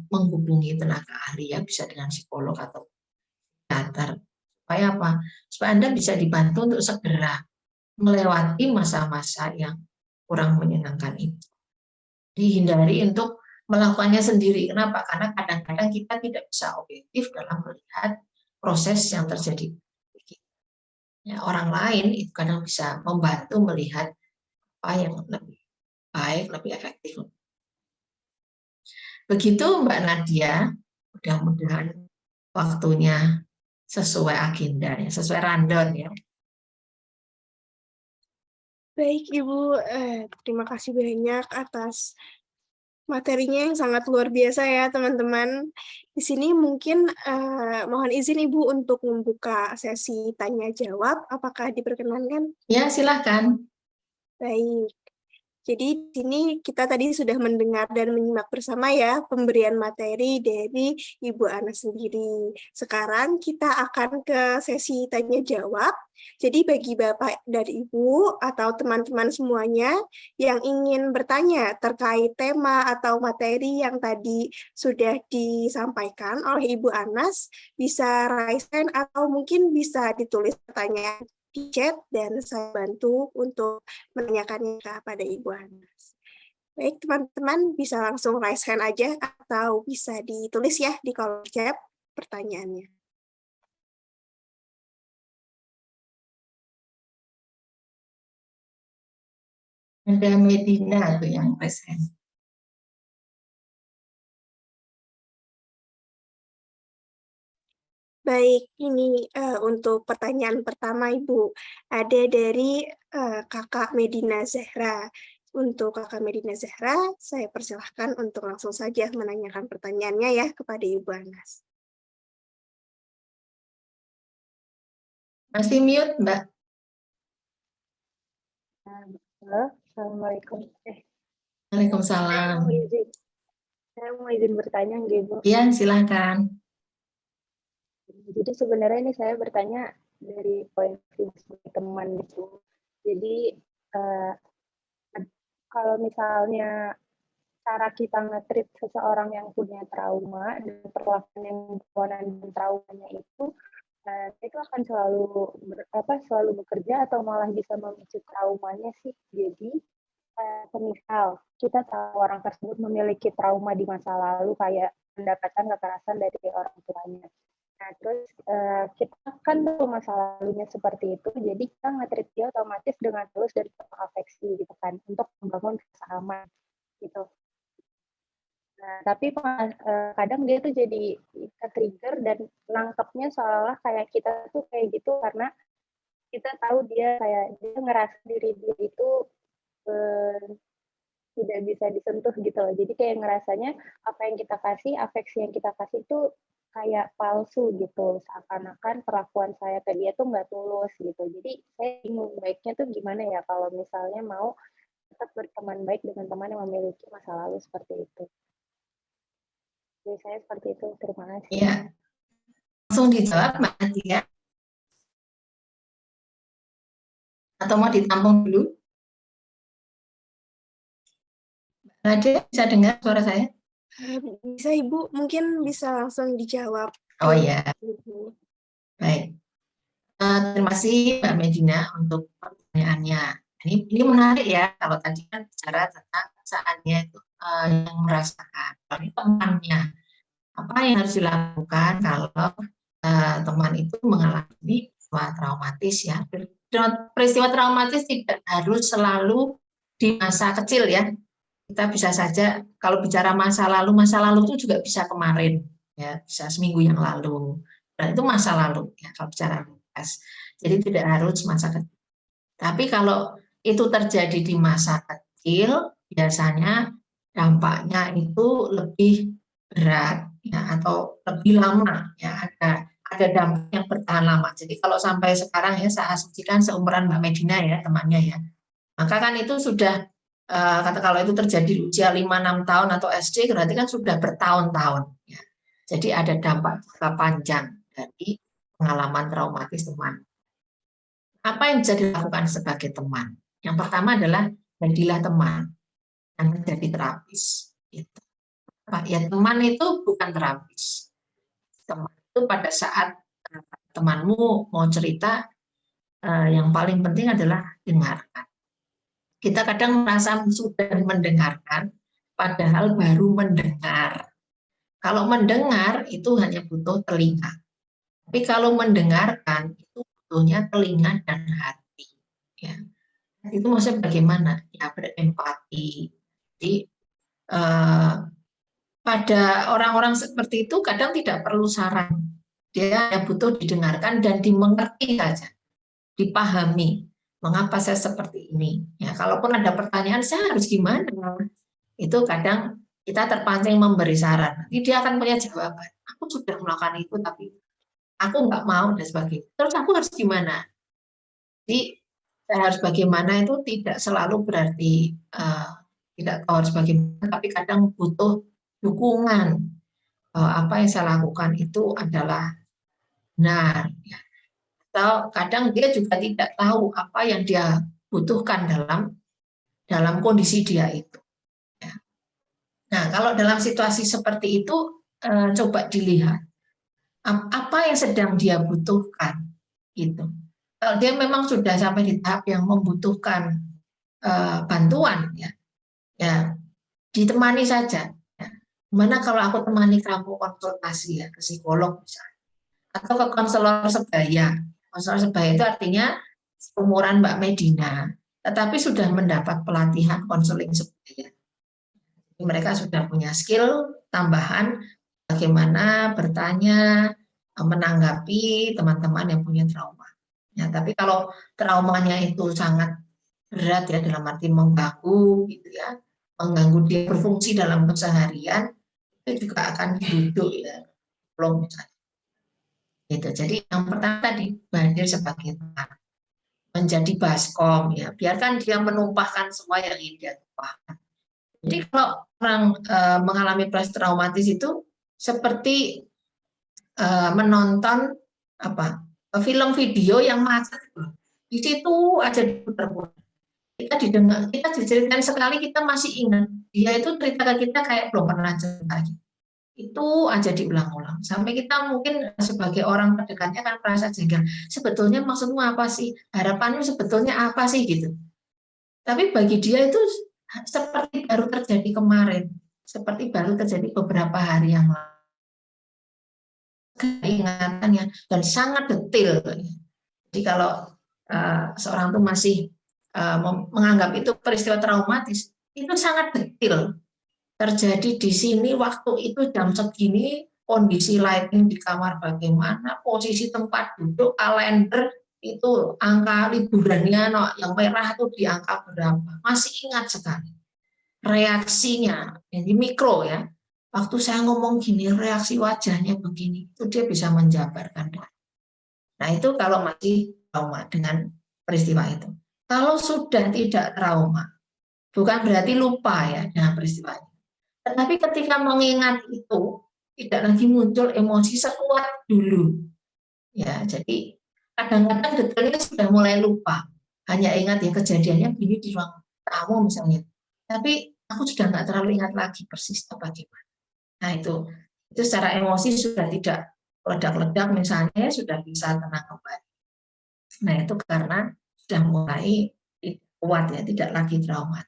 menghubungi tenaga ahli, ya bisa dengan psikolog atau psikiater. Supaya apa? Supaya Anda bisa dibantu untuk segera melewati masa-masa yang kurang menyenangkan itu. Dihindari untuk melakukannya sendiri. Kenapa? Karena kadang-kadang kita tidak bisa objektif dalam melihat proses yang terjadi. Ya, orang lain itu kadang bisa membantu melihat apa yang lebih baik, lebih efektif. Begitu Mbak Nadia, mudah-mudahan waktunya sesuai agendanya, sesuai rundown ya. Baik Ibu, terima kasih banyak atas materinya yang sangat luar biasa ya teman-teman. Di sini mungkin mohon izin Ibu untuk membuka sesi tanya jawab. Apakah diperkenankan? Ya, silakan. Baik. Jadi di sini kita tadi sudah mendengar dan menyimak bersama ya pemberian materi dari Ibu Ana sendiri. Sekarang kita akan ke sesi tanya jawab. Jadi bagi Bapak dan Ibu atau teman-teman semuanya yang ingin bertanya terkait tema atau materi yang tadi sudah disampaikan oleh Ibu Anas, bisa raise hand atau mungkin bisa ditulis pertanyaan di chat dan saya bantu untuk menanyakannya kepada Ibu Anas. Baik, teman-teman bisa langsung raise hand aja atau bisa ditulis ya di kolom chat pertanyaannya. Ada Medina tuh yang raise hand. Baik, ini untuk pertanyaan pertama Ibu. Ada dari Kakak Medina Zahra. Untuk Kakak Medina Zahra, saya persilahkan untuk langsung saja menanyakan pertanyaannya ya kepada Ibu Anas. Masih mute, Mbak? Halo, Assalamualaikum. Waalaikumsalam. Saya mau izin bertanya, nggih, Bu. Ya, silakan. Jadi sebenarnya ini saya bertanya dari poin sebagai teman gitu. Jadi kalau misalnya cara kita nge-treat seseorang yang punya trauma dan perlakuan yang berhubungan dengan traumanya itu akan selalu bekerja atau malah bisa memicu traumanya sih. Jadi semisal kita tahu orang tersebut memiliki trauma di masa lalu kayak mendapatkan kekerasan dari orang tuanya. Nah, terus kita kan tahu masa lalunya seperti itu, jadi kita nge-treat dia otomatis dengan tulus dan penuh afeksi gitu kan, untuk membangun rasa aman gitu. Nah, tapi kadang dia tuh jadi ke-trigger dan nangkepnya seolah-olah kayak kita tuh kayak gitu karena kita tahu dia ngerasa diri dia itu tidak bisa disentuh gitu loh. Jadi kayak ngerasanya apa yang kita kasih, afeksi yang kita kasih itu kayak palsu gitu. Seakan-akan perlakuan saya ke dia tuh nggak tulus gitu. Jadi saya bingung baiknya tuh gimana ya kalau misalnya mau tetap berteman baik dengan teman yang memiliki masa lalu seperti itu. Jadi saya seperti itu. Terima kasih. Ya, langsung dijawab Mbak Nadia. Atau mau ditampung dulu? Mbak Nadia bisa dengar suara saya? Bisa Ibu, mungkin bisa langsung dijawab. Oh ya, baik. Terima kasih Mbak Medina untuk pertanyaannya. Ini menarik ya, kalau tadi kan bicara tentang saatnya itu yang merasakan. Kalau ini temannya, apa yang harus dilakukan kalau teman itu mengalami peristiwa traumatis ya. Peristiwa traumatis tidak harus selalu di masa kecil ya. Kita bisa saja kalau bicara masa lalu itu juga bisa kemarin ya, bisa seminggu yang lalu. Dan itu masa lalu ya kalau bicara luas. Jadi tidak harus masa kecil. Tapi kalau itu terjadi di masa kecil, biasanya dampaknya itu lebih berat ya, atau lebih lama ya, ada dampak yang bertahan lama. Jadi kalau sampai sekarang ya saya asumsikan seumuran Mbak Medina ya temannya ya, maka kan itu sudah kata kalau itu terjadi di usia 5-6 tahun atau SD berarti kan sudah bertahun-tahun ya. Jadi ada dampak jangka panjang dari pengalaman traumatis teman. Apa yang bisa dilakukan sebagai teman? Yang pertama adalah jadilah teman, jangan jadi terapis. Gitu. Ya, teman itu bukan terapis. Teman itu pada saat temanmu mau cerita, yang paling penting adalah dengarkan. Kita kadang merasa sudah mendengarkan, padahal baru mendengar. Kalau mendengar itu hanya butuh telinga. Tapi kalau mendengarkan itu butuhnya telinga dan hati. Ya. Itu maksudnya bagaimana? Ya berempati. Jadi pada orang-orang seperti itu kadang tidak perlu saran. Dia butuh didengarkan dan dimengerti saja, dipahami. Mengapa saya seperti ini? Ya, kalaupun ada pertanyaan, saya harus gimana? Itu kadang kita terpancing memberi saran. Nanti dia akan punya jawaban. Aku sudah melakukan itu, tapi aku nggak mau dan sebagainya. Terus aku harus gimana? Jadi saya harus bagaimana itu tidak selalu berarti tidak tahu harus bagaimana, tapi kadang butuh dukungan. Apa yang saya lakukan itu adalah benar. Ya. Atau kadang dia juga tidak tahu apa yang dia butuhkan dalam kondisi dia itu. Ya. Nah, kalau dalam situasi seperti itu, coba dilihat apa yang sedang dia butuhkan. Gitu. Kalau dia memang sudah sampai di tahap yang membutuhkan bantuan, ya ditemani saja. Ya. Gimana kalau aku temani kamu konsultasi ya ke psikolog misalnya, atau ke konselor sebaya. Konselor sebaya itu artinya umuran Mbak Medina, tetapi sudah mendapat pelatihan konseling sebaya. Mereka sudah punya skill tambahan bagaimana bertanya, menanggapi teman-teman yang punya trauma. Ya, tapi kalau traumanya itu sangat berat ya dalam arti mengganggu gitu ya, mengganggu dia berfungsi dalam keseharian, itu juga akan duduk ya, belum misalnya. Gitu. Jadi yang pertama tadi hadir sebagai teman, menjadi baskom ya, biarkan dia menumpahkan semua yang ingin dia tumpahkan. Jadi kalau orang mengalami proses traumatis itu seperti menonton film video yang macet di situ aja diputar-putar. Kita didengar, kita diceritain sekali kita masih ingat. Dia itu cerita ke kita kayak belum pernah cerita. Itu aja diulang-ulang sampai kita mungkin sebagai orang terdekatnya kan merasa jengkel. Sebetulnya maksudmu apa sih? Harapanmu sebetulnya apa sih gitu. Tapi bagi dia itu seperti baru terjadi kemarin, seperti baru terjadi beberapa hari yang lalu. Ingatannya dan sangat detail. Jadi kalau seorang itu masih menganggap itu peristiwa traumatis, itu sangat detail. Terjadi di sini waktu itu jam segini, kondisi lighting di kamar bagaimana, posisi tempat duduk, kalender itu angka liburannya yang merah itu di angka berapa, masih ingat sekali. Reaksinya, ini mikro ya, waktu saya ngomong gini, reaksi wajahnya begini, itu dia bisa menjabarkan. Nah itu kalau masih trauma dengan peristiwa itu. Kalau sudah tidak trauma, bukan berarti lupa ya dengan peristiwa itu. Tetapi ketika mengingat itu, tidak lagi muncul emosi sekuat dulu. Ya, jadi kadang-kadang detailnya sudah mulai lupa. Hanya ingat ya kejadiannya begini di ruang tamu misalnya. Tapi aku sudah nggak terlalu ingat lagi persisnya bagaimana. Nah itu secara emosi sudah tidak ledak-ledak misalnya, sudah bisa tenang kembali. Nah itu karena sudah mulai kuat ya, tidak lagi trauma.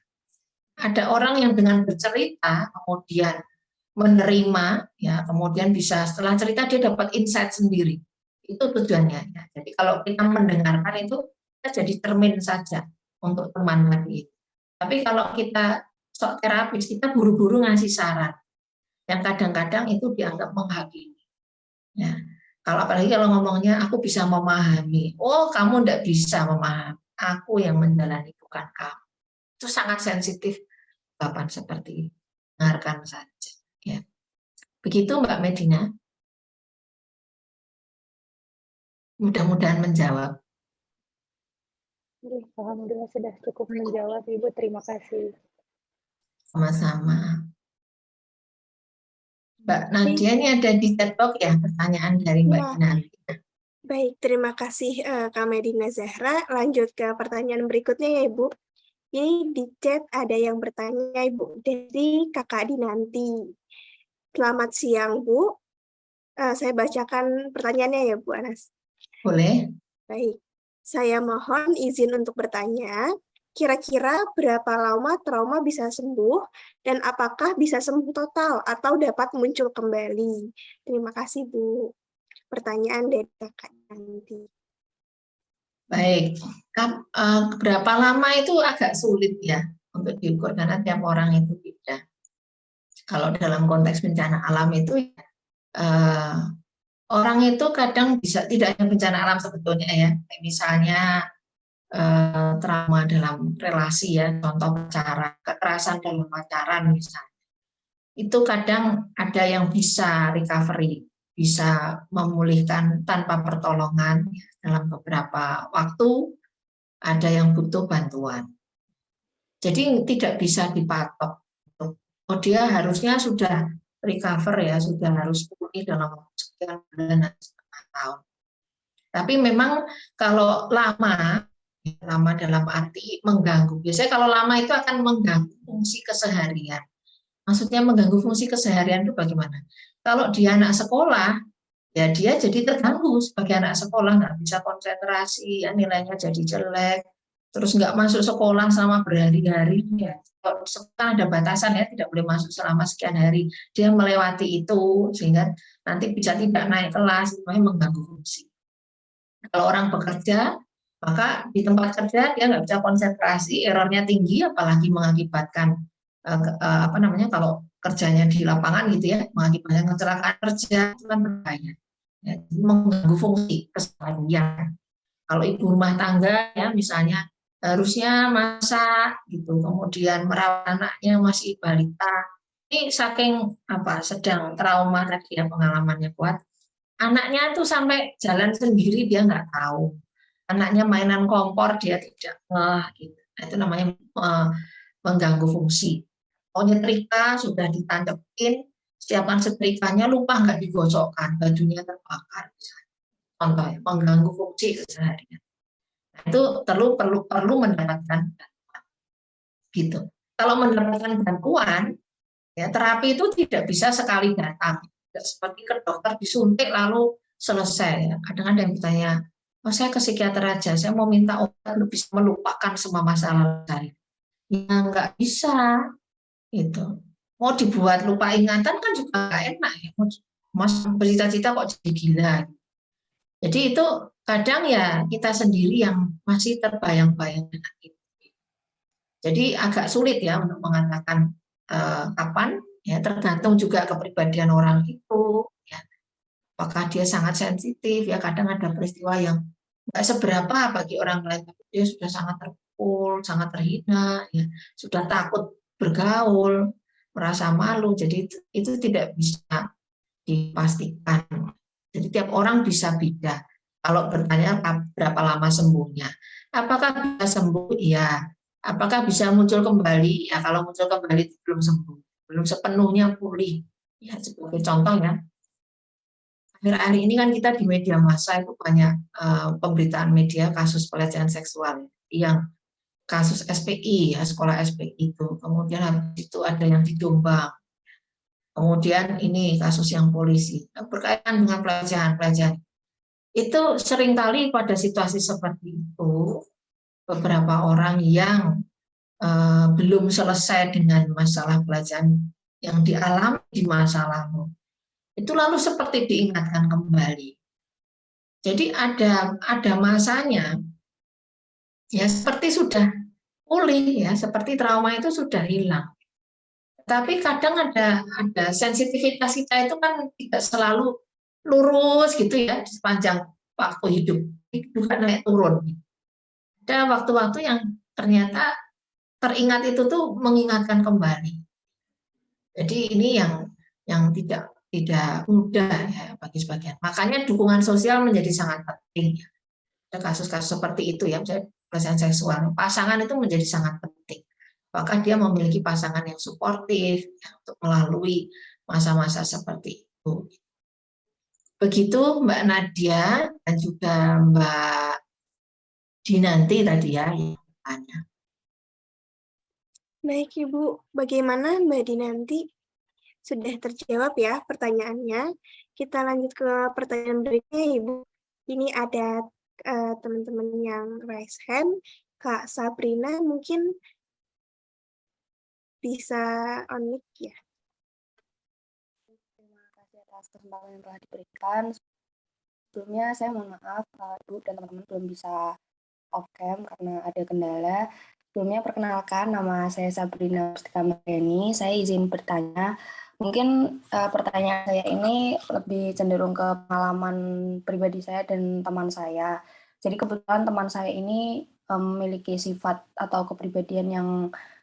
Ada orang yang dengan bercerita kemudian menerima ya, kemudian bisa setelah cerita dia dapat insight sendiri. Itu tujuannya ya. Jadi kalau kita mendengarkan itu kita jadi cermin saja untuk teman tadi. Tapi kalau kita sok terapis, kita buru-buru ngasih saran yang kadang-kadang itu dianggap menghakimi. Ya. Kalau apalagi kalau ngomongnya aku bisa memahami. Oh, kamu tidak bisa memahami. Aku yang menjalani bukan kamu. Itu sangat sensitif. Kapan seperti ini, dengarkan saja. Ya. Begitu Mbak Medina. Mudah-mudahan menjawab. Alhamdulillah sudah cukup menjawab Ibu. Terima kasih. Sama-sama. Mbak Nadia ini ada di chat box ya pertanyaan dari Mbak Dina. Baik, terima kasih Kak Medina Zahra. Lanjut ke pertanyaan berikutnya ya Ibu. Ini di chat ada yang bertanya Ibu dari Kakak Dinanti. Selamat siang Bu. Saya bacakan pertanyaannya ya Bu Anas. Boleh. Baik, saya mohon izin untuk bertanya. Kira-kira berapa lama trauma bisa sembuh dan apakah bisa sembuh total atau dapat muncul kembali? Terima kasih Bu. Pertanyaan dari Kakak Dinanti. Baik, berapa lama itu agak sulit ya untuk diukur karena tiap orang itu beda. Kalau dalam konteks bencana alam itu orang itu kadang bisa tidak hanya bencana alam sebetulnya ya, misalnya trauma dalam relasi ya, contoh pacaran, kekerasan dalam pacaran misalnya, itu kadang ada yang bisa recovery, bisa memulihkan tanpa pertolongan ya, dalam beberapa waktu, ada yang butuh bantuan. Jadi tidak bisa dipatok. Oh dia harusnya sudah recover ya, sudah harus pulih dalam waktu sekian bulan atau setengah tahun. Tapi memang kalau lama dalam arti mengganggu. Biasanya kalau lama itu akan mengganggu fungsi keseharian. Maksudnya mengganggu fungsi keseharian itu bagaimana? Kalau dia anak sekolah, ya dia jadi terganggu sebagai anak sekolah, nggak bisa konsentrasi, ya nilainya jadi jelek, terus nggak masuk sekolah selama berhari-hari. Ya. Kalau sekolah ada batasan ya, tidak boleh masuk selama sekian hari. Dia melewati itu sehingga nanti bisa tidak naik kelas, itu mengganggu fungsi. Kalau orang bekerja, maka di tempat kerja dia nggak bisa konsentrasi, errornya tinggi, apalagi mengakibatkan kalau kerjanya di lapangan gitu ya, mengakibatkan kecelakaan kerja itu kan berbahaya, ya, mengganggu fungsi keseharian. Kalau ibu rumah tangga ya misalnya harusnya masak gitu, kemudian merawat anaknya masih balita, ini saking sedang trauma tadi ya, pengalamannya kuat, anaknya tuh sampai jalan sendiri dia nggak tahu. Anaknya mainan kompor dia tidak gitu. Nah, itu namanya mengganggu fungsi. Oh nyetrika sudah ditancapin, siapkan setrikanya lupa nggak digosokkan, bajunya terbakar. contoh ya, mengganggu fungsi keseharian. Nah, itu perlu mendapatkan bantuan gitu. Kalau mendapatkan bantuan, ya terapi itu tidak bisa sekali datang. Tidak seperti ke dokter disuntik lalu selesai. Ya. Kadang ada yang bertanya, oh saya ke psikiater aja, saya mau minta obat untuk bisa melupakan semua masalah saya. Ya nggak bisa, gitu. Mau dibuat lupa ingatan kan juga nggak enak ya. Mas bercita-cita kok jadi gila. Jadi itu kadang ya kita sendiri yang masih terbayang-bayang dengan itu. Jadi agak sulit ya untuk mengatakan kapan, ya tergantung juga kepribadian orang itu. Ya. Apakah dia sangat sensitif, ya kadang ada peristiwa yang nggak seberapa bagi orang lain, tapi dia sudah sangat terpukul, sangat terhina, ya, sudah takut bergaul, merasa malu, jadi itu tidak bisa dipastikan. Jadi tiap orang bisa beda. Kalau bertanya berapa lama sembuhnya, apakah bisa sembuh? Iya. Apakah bisa muncul kembali? Ya kalau muncul kembali itu belum sembuh, belum sepenuhnya pulih. Ya sebagai contoh ya, akhir-akhir ini kan kita di media massa itu banyak pemberitaan media kasus pelecehan seksual yang kasus SPI ya, sekolah SPI itu. Kemudian habis itu ada yang di Jombang. Kemudian ini kasus yang polisi berkaitan dengan pelecehan. Itu seringkali pada situasi seperti itu beberapa orang yang belum selesai dengan masalah pelecehan yang dialami di masa lalu itu lalu seperti diingatkan kembali. Jadi ada masanya ya seperti sudah pulih ya, seperti trauma itu sudah hilang. Tapi kadang ada sensitivitas kita itu kan tidak selalu lurus gitu ya di sepanjang waktu hidup. Juga naik turun. Ada waktu-waktu yang ternyata teringat itu tuh mengingatkan kembali. Jadi ini yang tidak mudah ya bagi sebagian. Makanya dukungan sosial menjadi sangat penting. Ada kasus-kasus seperti itu ya, misalnya pelecehan seksual. Pasangan itu menjadi sangat penting. Apakah dia memiliki pasangan yang suportif ya, untuk melalui masa-masa seperti itu. Begitu Mbak Nadia dan juga Mbak Dinanti tadi ya yang bertanya. Baik Ibu, bagaimana Mbak Dinanti? Sudah terjawab ya pertanyaannya. Kita lanjut ke pertanyaan berikutnya Ibu. Ini ada teman-teman yang raise hand. Kak Sabrina mungkin bisa on mic ya. Terima kasih atas kesempatan yang telah diberikan. Sebelumnya saya mohon maaf Ibu dan teman-teman belum bisa off cam karena ada kendala. Sebelumnya perkenalkan, nama saya Sabrina Mustika Mariani. Saya izin bertanya. Mungkin pertanyaan saya ini lebih cenderung ke pengalaman pribadi saya dan teman saya. Jadi kebetulan teman saya ini memiliki sifat atau kepribadian yang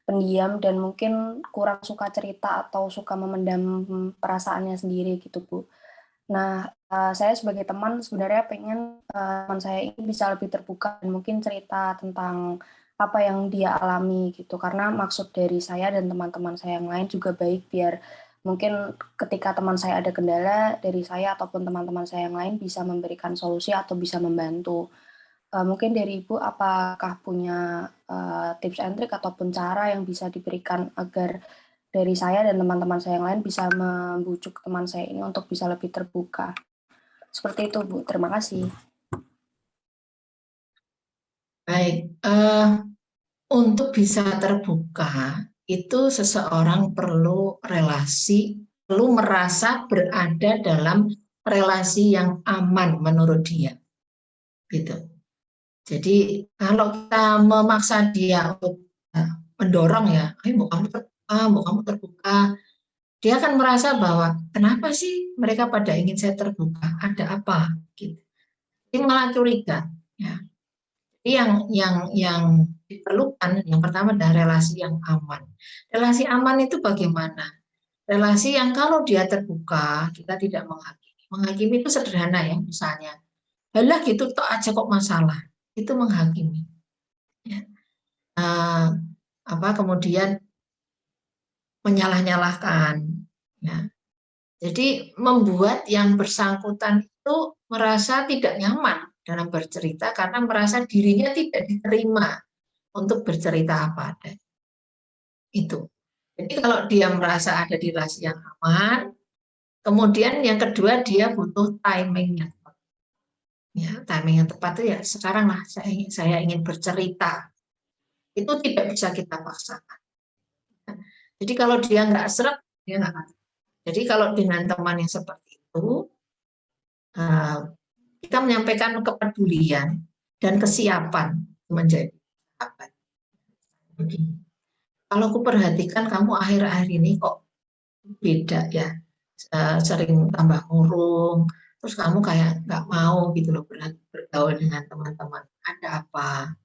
pendiam dan mungkin kurang suka cerita atau suka memendam perasaannya sendiri gitu Bu. Nah, saya sebagai teman sebenarnya pengen teman saya ini bisa lebih terbuka dan mungkin cerita tentang apa yang dia alami gitu. Karena maksud dari saya dan teman-teman saya yang lain juga baik biar mungkin ketika teman saya ada kendala dari saya ataupun teman-teman saya yang lain bisa memberikan solusi atau bisa membantu. Mungkin dari Ibu apakah punya tips and trick ataupun cara yang bisa diberikan agar dari saya dan teman-teman saya yang lain bisa membujuk teman saya ini untuk bisa lebih terbuka. Seperti itu, Bu. Terima kasih. Baik, untuk bisa terbuka, itu seseorang perlu merasa berada dalam relasi yang aman menurut dia. Gitu. Jadi kalau kita memaksa dia untuk mendorong ya, ayo kamu terbuka, dia akan merasa bahwa kenapa sih mereka pada ingin saya terbuka, ada apa gitu. Jadi malah curiga ya. Jadi yang diperlukan yang pertama adalah relasi yang aman. Relasi aman itu bagaimana? Relasi yang kalau dia terbuka, kita tidak menghakimi. Menghakimi itu sederhana ya, misalnya, halah gitu toh aja kok masalah. Itu menghakimi. Ya. Kemudian menyalah-nyalahkan. Ya. Jadi membuat yang bersangkutan itu merasa tidak nyaman dalam bercerita karena merasa dirinya tidak diterima untuk bercerita apa adanya. Itu. Jadi kalau dia merasa ada di relasi yang aman, kemudian yang kedua dia butuh timing yang tepat. Ya, timing yang tepat itu ya sekarang lah saya ingin bercerita. Itu tidak bisa kita paksakan. Jadi kalau dia nggak seret, dia nggak akan. Jadi kalau dengan teman yang seperti itu, kita menyampaikan kepedulian dan kesiapan menjadi sahabat. Begini. Kalau aku perhatikan kamu akhir-akhir ini kok beda ya, sering tambah murung, terus kamu kayak nggak mau gitu loh bergaul dengan teman-teman. Ada apa?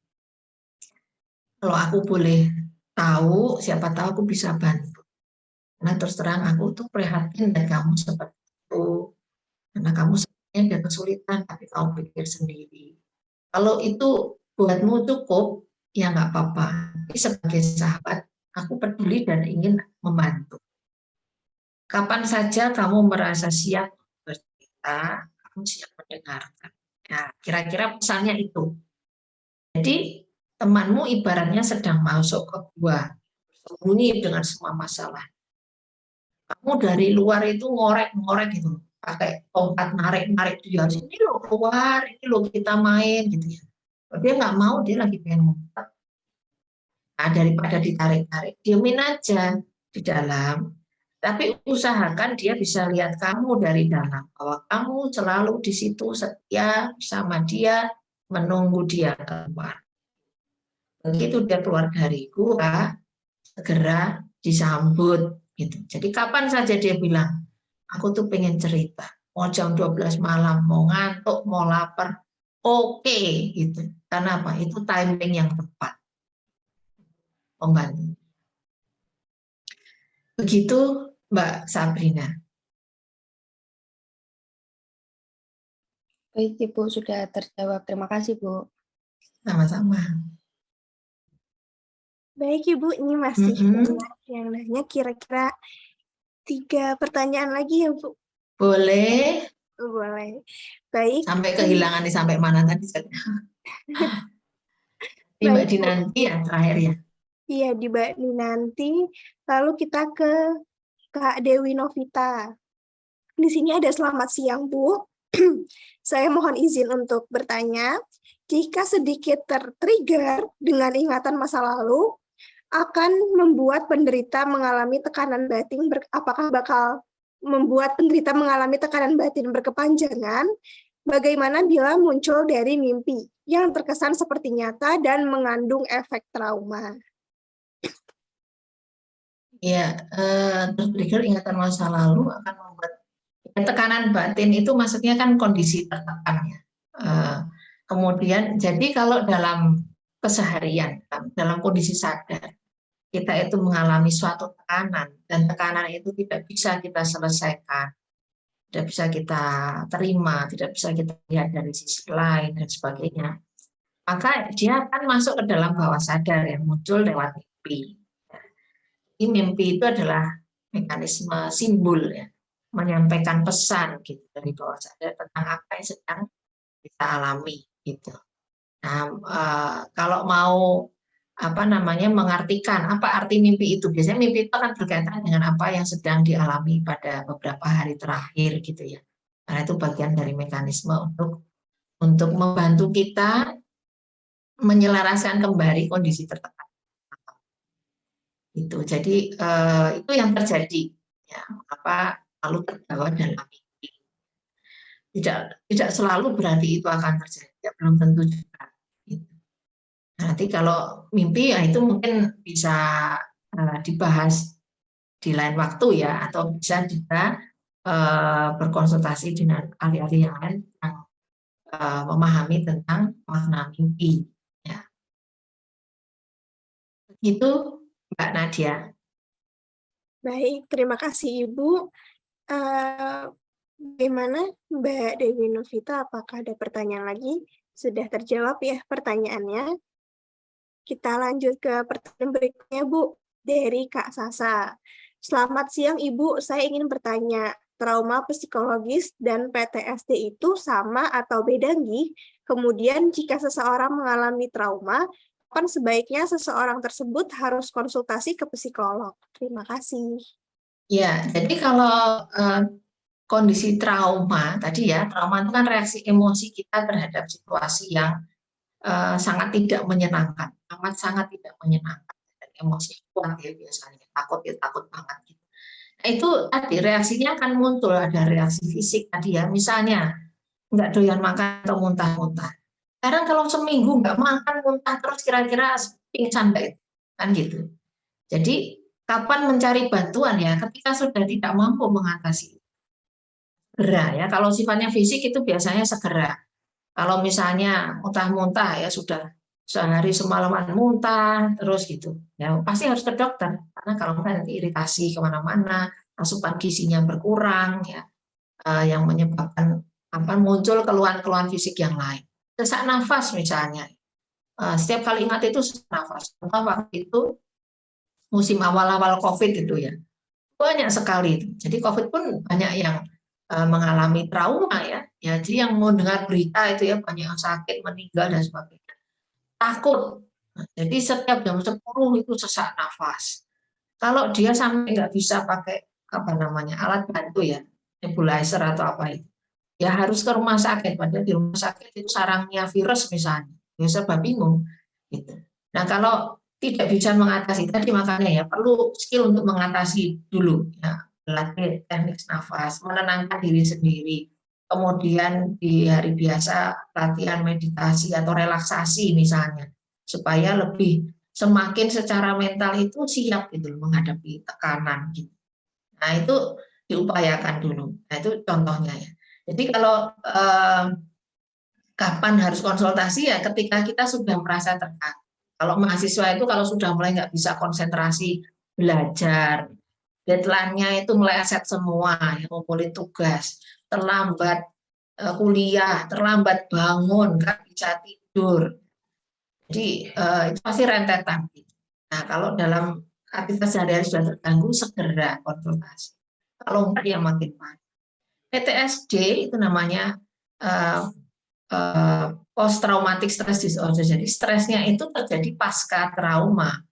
Kalau aku boleh tahu, siapa tahu aku bisa bantu. Nah terus terang aku tuh prihatin dan kamu seperti itu, karena kamu sebenarnya ada kesulitan tapi kamu pikir sendiri. Kalau itu buatmu cukup, ya nggak apa-apa. Tapi sebagai sahabat, aku peduli dan ingin membantu. Kapan saja kamu merasa siap bercerita, kamu siap mendengarkan. Nah, kira-kira pesannya itu. Jadi temanmu ibaratnya sedang masuk ke gua, sembunyi dengan semua masalah. Kamu dari luar itu ngorek-ngorek gitu, pakai tongkat narik-narik dia, ini loh keluar, ini loh kita main gitu ya. Kalau dia nggak mau, dia lagi pengen ngumpet. Nah, daripada ditarik-tarik, diemin aja di dalam. Tapi usahakan dia bisa lihat kamu dari dalam, bahwa kamu selalu di situ setia sama dia, menunggu dia keluar. Begitu dia keluar dari gua, segera disambut gitu. Jadi kapan saja dia bilang, aku tuh pengen cerita, mau jam 12 malam, mau ngantuk, mau lapar, oke gitu. Karena apa? Itu timing yang tepat. Membantu. Begitu Mbak Sabrina. Baik, Ibu sudah terjawab. Terima kasih, Bu. Sama-sama. Baik Ibu, ini masih banyak yang nanya, kira-kira 3 pertanyaan lagi ya Bu? Boleh. Boleh. Baik. Sampai kehilangan nih, sampai mana tadi? Ini Mbak Dinanti ya terakhir ya? Iya, di Mbak Dinanti. Lalu kita ke Kak Dewi Novita. Di sini ada selamat siang Bu. Saya mohon izin untuk bertanya. Jika sedikit tertrigger dengan ingatan masa lalu, akan membuat penderita mengalami tekanan batin, apakah bakal membuat penderita mengalami tekanan batin berkepanjangan? Bagaimana bila muncul dari mimpi yang terkesan seperti nyata dan mengandung efek trauma? Ya, tertrigger ingatan masa lalu akan membuat tekanan batin itu maksudnya kan kondisi tertekan ya. Kemudian jadi kalau dalam keseharian, dalam kondisi sadar, kita itu mengalami suatu tekanan dan tekanan itu tidak bisa kita selesaikan, tidak bisa kita terima, tidak bisa kita lihat dari sisi lain dan sebagainya, maka dia akan masuk ke dalam bawah sadar yang muncul lewat mimpi. Jadi mimpi itu adalah mekanisme simbol ya, menyampaikan pesan gitu dari bawah sadar tentang apa yang sedang kita alami gitu. Nah, kalau mau mengartikan apa arti mimpi itu, biasanya mimpi itu akan berkaitan dengan apa yang sedang dialami pada beberapa hari terakhir gitu ya. Karena itu bagian dari mekanisme untuk membantu kita menyelaraskan kembali kondisi tertekan. Itu jadi itu yang terjadi ya, lalu terbawa dalam mimpi. Tidak selalu berarti itu akan terjadi, ya, belum tentu juga. Nanti kalau mimpi ya itu mungkin bisa dibahas di lain waktu ya, atau bisa juga berkonsultasi dengan ahli-ahli yang lain yang memahami tentang makna mimpi. Ya. Begitu Mbak Nadia. Baik, terima kasih Ibu. Bagaimana Mbak Dewi Novita, apakah ada pertanyaan lagi? Sudah terjawab ya pertanyaannya. Kita lanjut ke pertanyaan berikutnya, Bu, dari Kak Sasa. Selamat siang, Ibu. Saya ingin bertanya, trauma psikologis dan PTSD itu sama atau beda nggih? Kemudian jika seseorang mengalami trauma, kapan sebaiknya seseorang tersebut harus konsultasi ke psikolog? Terima kasih. Ya, jadi kalau kondisi trauma tadi ya, trauma itu kan reaksi emosi kita terhadap situasi yang sangat tidak menyenangkan, amat sangat tidak menyenangkan. Dan emosi kuat ya biasanya, takut ya takut banget gitu. Nah, itu tadi reaksinya akan muncul, ada reaksi fisik tadi ya, misalnya nggak doyan makan atau muntah-muntah. Sekarang kalau seminggu nggak makan muntah terus kira-kira pingsan nggak itu? Kan gitu. Jadi kapan mencari bantuan ya? Ketika sudah tidak mampu mengatasi segera ya. Kalau sifatnya fisik itu biasanya segera. Kalau misalnya muntah-muntah ya sudah sehari semalaman muntah terus gitu. Ya pasti harus ke dokter karena kalau nanti iritasi kemana-mana, asupan gizinya berkurang ya, yang menyebabkan muncul keluhan-keluhan fisik yang lain. Sesak nafas misalnya. Setiap kali ingat itu sesak nafas. Waktu itu musim awal-awal COVID itu ya, banyak sekali itu. Jadi COVID pun banyak yang mengalami trauma ya. Jadi yang mau dengar berita itu ya banyak yang sakit, meninggal dan sebagainya. Takut. Jadi setiap jam 10 itu sesak nafas. Kalau dia sampai nggak bisa pakai alat bantu ya, nebulizer atau apa itu, ya harus ke rumah sakit. Padahal di rumah sakit itu sarangnya virus misalnya, ya serba bingung. Gitu. Nah kalau tidak bisa mengatasi tadi makanya ya perlu skill untuk mengatasi dulu ya, latih teknik nafas, menenangkan diri sendiri, kemudian di hari biasa latihan meditasi atau relaksasi misalnya supaya lebih semakin secara mental itu siap gitu menghadapi tekanan gitu. Nah itu diupayakan dulu. Nah itu contohnya ya. Jadi kalau kapan harus konsultasi ya ketika kita sudah merasa tertekan. Kalau mahasiswa itu kalau sudah mulai nggak bisa konsentrasi belajar, deadline-nya itu meleset semua, ya, ngumpulin tugas, terlambat kuliah, terlambat bangun, nggak bisa tidur. Jadi itu pasti rentetan. Nah kalau dalam aktivitas sehari-hari sudah terganggu, segera konsultasi. Kalau enggak ya makin parah. PTSD itu namanya post traumatic stress disorder. Jadi stresnya itu terjadi pasca trauma.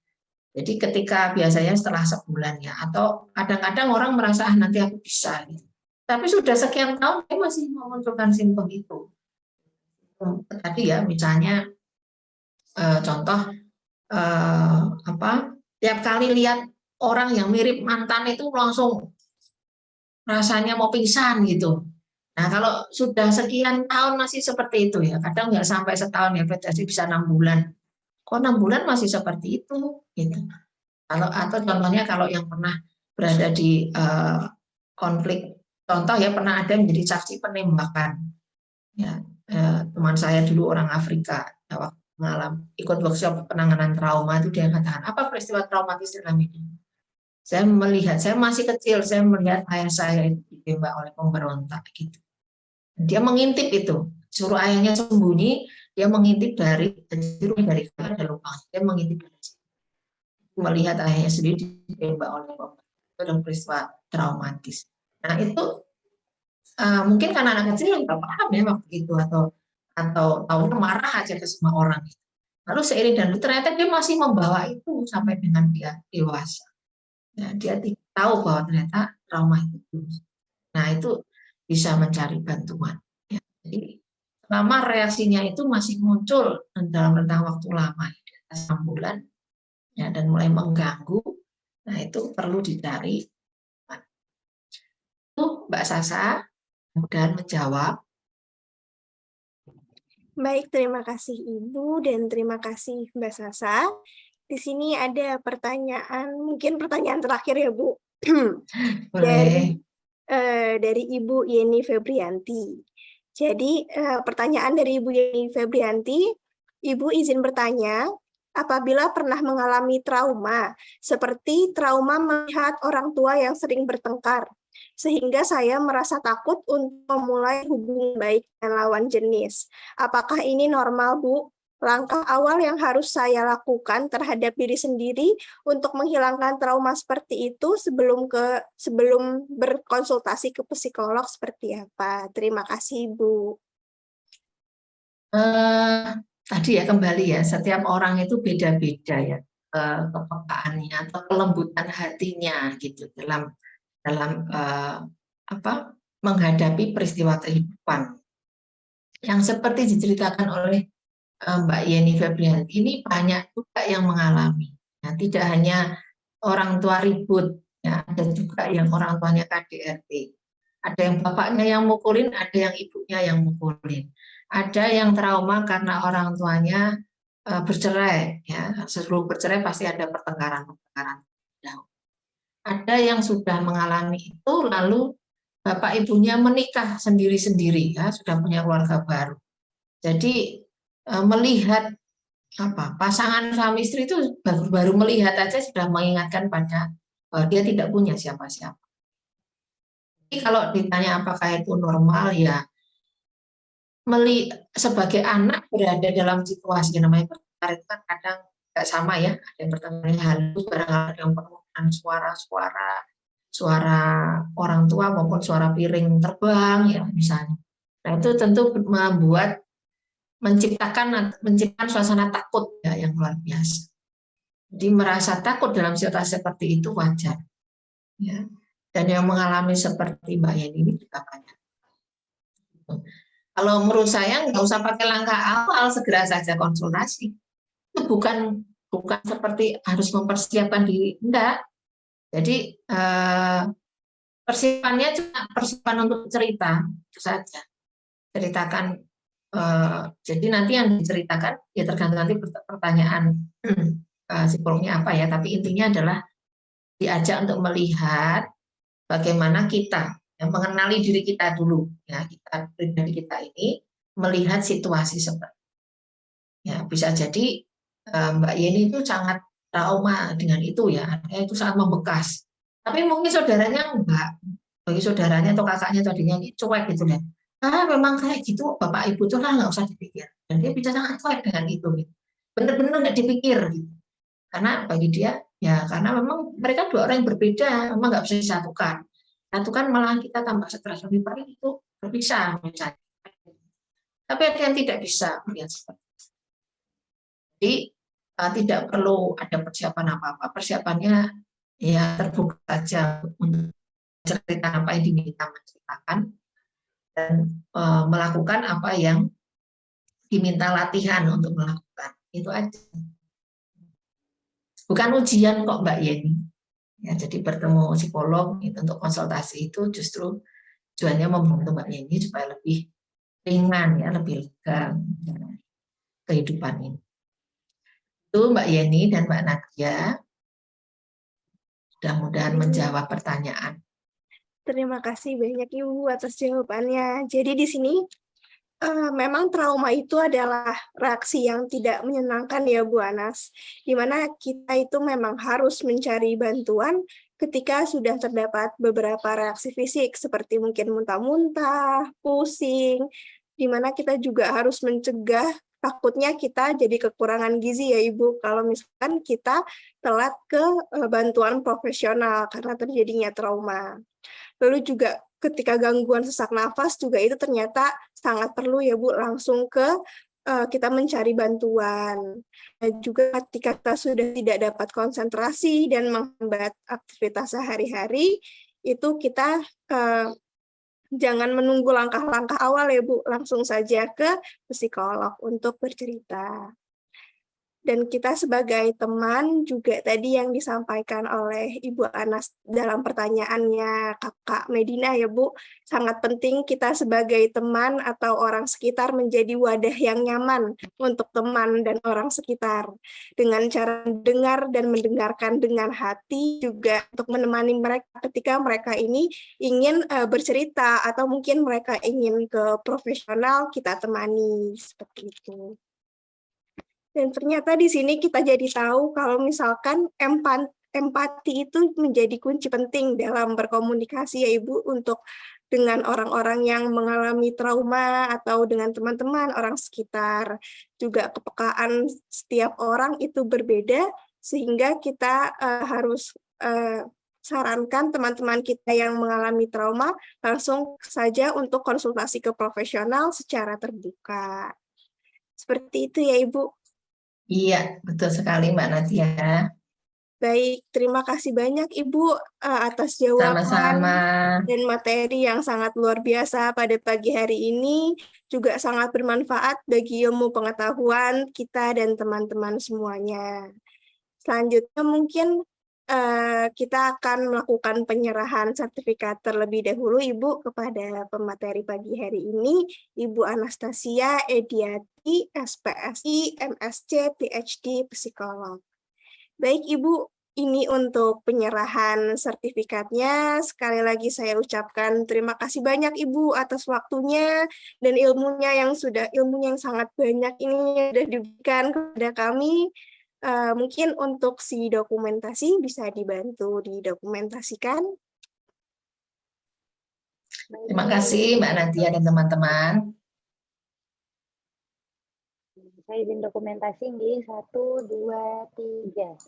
Jadi ketika biasanya setelah sebulan ya, atau kadang-kadang orang merasa nanti aku bisa. Gitu. Tapi sudah sekian tahun dia masih memunculkan simptom itu. Tadi ya misalnya contoh tiap kali lihat orang yang mirip mantan itu langsung rasanya mau pingsan gitu. Nah kalau sudah sekian tahun masih seperti itu ya, kadang nggak sampai setahun ya, PTSD bisa 6 bulan. Kok 6 bulan masih seperti itu? Gitu. Atau contohnya kalau yang pernah berada di konflik, contoh ya pernah ada menjadi saksi penembakan. Ya, teman saya dulu orang Afrika, ya, waktu ikut workshop penanganan trauma itu dia katakan, apa peristiwa traumatis dalam hidup? Saya melihat, saya masih kecil, saya melihat ayah saya itu ditembak oleh pemberontak gitu. Dia mengintip itu, suruh ayahnya sembunyi, dia mengintip dari kamar ada lubang, dia mengintip dari situ. Melihat ayahnya sendiri ditembak oleh pemberontak, itu adalah peristiwa traumatis. Nah itu mungkin karena anak kecil nggak paham ya waktu itu atau tahunya marah aja ke semua orang. Lalu seiring dan ternyata dia masih membawa itu sampai dengan dia dewasa. Ya, dia tidak tahu bahwa ternyata trauma itu. Nah itu bisa mencari bantuan. Ya. Jadi selama reaksinya itu masih muncul dalam rentang waktu lama, di atas 6 bulan, ya, dan mulai mengganggu, nah itu perlu dicari. Itu Mbak Sasa, mudah menjawab. Baik, terima kasih Ibu dan terima kasih Mbak Sasa. Di sini ada pertanyaan, mungkin pertanyaan terakhir ya Bu. dari Ibu Yeni Febrianti. Jadi pertanyaan dari Ibu Yeni Febrianti, Ibu izin bertanya, apabila pernah mengalami trauma, seperti trauma melihat orang tua yang sering bertengkar, sehingga saya merasa takut untuk memulai hubungan baik dengan lawan jenis. Apakah ini normal, Bu? Langkah awal yang harus saya lakukan terhadap diri sendiri untuk menghilangkan trauma seperti itu sebelum berkonsultasi ke psikolog seperti apa? Terima kasih, Bu. Tadi ya kembali ya, setiap orang itu beda-beda ya kepekaannya atau kelembutan hatinya gitu dalam menghadapi peristiwa kehidupan. Yang seperti diceritakan oleh Mbak Yeni Febrianti ini banyak juga yang mengalami. Ya, tidak hanya orang tua ribut, ya, ada juga yang orang tuanya KDRT. Ada yang bapaknya yang mukulin, ada yang ibunya yang mukulin. Ada yang trauma karena orang tuanya bercerai. Ya, sebelum bercerai pasti ada pertengkaran. Ada yang sudah mengalami itu, lalu bapak ibunya menikah sendiri-sendiri, ya, sudah punya keluarga baru. Jadi melihat pasangan suami istri itu baru melihat aja sudah mengingatkan pada dia tidak punya siapa-siapa. Jadi kalau ditanya apakah itu normal, ya sebagai anak berada dalam situasi yang namanya pertengkaran itu kan kadang nggak sama ya, ada yang pertengkarannya halus, barangkali ada yang permukaan suara orang tua maupun suara piring terbang ya misalnya. Nah itu tentu menciptakan suasana takut ya yang luar biasa. Jadi merasa takut dalam situasi seperti itu wajar. Ya. Dan yang mengalami seperti Mbak Yeni ini juga banyak. Kalau menurut saya nggak usah pakai langkah awal, segera saja konsultasi. Itu bukan seperti harus mempersiapkan diri, enggak. Jadi persiapannya cuma persiapan untuk cerita, itu saja. Ceritakan. Jadi nanti yang diceritakan ya tergantung nanti pertanyaan psikolognya apa ya, tapi intinya adalah diajak untuk melihat bagaimana kita yang mengenali diri kita dulu ya, kita pribadi kita ini melihat situasi seperti ya, bisa jadi Mbak Yeni itu sangat trauma dengan itu ya, itu sangat membekas, tapi mungkin saudaranya enggak, bagi saudaranya atau kakaknya atau adiknya ini cuek gitu ya. Memang kayak gitu bapak ibu tuh nggak usah dipikir, dan dia bisa sangat cuek dengan itu gitu. Bener-bener nggak dipikir gitu. Karena bagi dia ya karena memang mereka dua orang yang berbeda, memang nggak bisa disatukan. Satukan malah kita tambah stres, lebih baik itu berpisah misalnya. Tapi ada yang tidak bisa melihat seperti itu. Jadi tidak perlu ada persiapan apa-apa, persiapannya ya terbuka saja untuk cerita apa yang diminta menceritakan dan melakukan apa yang diminta latihan untuk melakukan, itu aja. Bukan ujian kok Mbak Yeni. Ya, jadi bertemu psikolog itu untuk konsultasi itu justru tujuannya membantu Mbak Yeni supaya lebih ringan ya, lebih lega kehidupan ini. Itu Mbak Yeni dan Mbak Nadia. Mudah-mudahan menjawab pertanyaan. Terima kasih banyak Ibu atas jawabannya. Jadi di sini memang trauma itu adalah reaksi yang tidak menyenangkan ya Bu Anas, di mana kita itu memang harus mencari bantuan ketika sudah terdapat beberapa reaksi fisik seperti mungkin muntah-muntah, pusing, di mana kita juga harus mencegah takutnya kita jadi kekurangan gizi ya Ibu kalau misalkan kita telat ke bantuan profesional karena terjadinya trauma. Lalu juga ketika gangguan sesak nafas juga itu ternyata sangat perlu ya Bu langsung ke kita mencari bantuan. Dan juga ketika kita sudah tidak dapat konsentrasi dan menghambat aktivitas sehari-hari, itu kita jangan menunggu langkah-langkah awal ya Bu, langsung saja ke psikolog untuk bercerita. Dan kita sebagai teman juga tadi yang disampaikan oleh Ibu Anas dalam pertanyaannya Kakak Medina ya Bu, sangat penting kita sebagai teman atau orang sekitar menjadi wadah yang nyaman untuk teman dan orang sekitar. Dengan cara mendengar dan mendengarkan dengan hati juga untuk menemani mereka ketika mereka ini ingin bercerita atau mungkin mereka ingin ke profesional, kita temani seperti itu. Dan ternyata di sini kita jadi tahu kalau misalkan empati itu menjadi kunci penting dalam berkomunikasi ya Ibu untuk dengan orang-orang yang mengalami trauma atau dengan teman-teman orang sekitar. Juga kepekaan setiap orang itu berbeda, sehingga kita harus sarankan teman-teman kita yang mengalami trauma langsung saja untuk konsultasi ke profesional secara terbuka. Seperti itu ya Ibu. Iya, betul sekali Mbak Nadia. Baik, terima kasih banyak Ibu atas jawaban Sama-sama. dan materi yang sangat luar biasa pada pagi hari ini, juga sangat bermanfaat bagi ilmu pengetahuan kita dan teman-teman semuanya. Selanjutnya mungkin kita akan melakukan penyerahan sertifikat terlebih dahulu Ibu kepada pemateri pagi hari ini, Ibu Anastasia Ediati, SPSI, MSc, PhD, Psikolog. Baik Ibu, ini untuk penyerahan sertifikatnya. Sekali lagi saya ucapkan terima kasih banyak Ibu atas waktunya dan ilmunya yang sangat banyak ini sudah diberikan kepada kami. Mungkin untuk si dokumentasi bisa dibantu didokumentasikan. Terima kasih Mbak Nadia dan teman-teman. Saya izin dokumentasi di 1, 2, 3.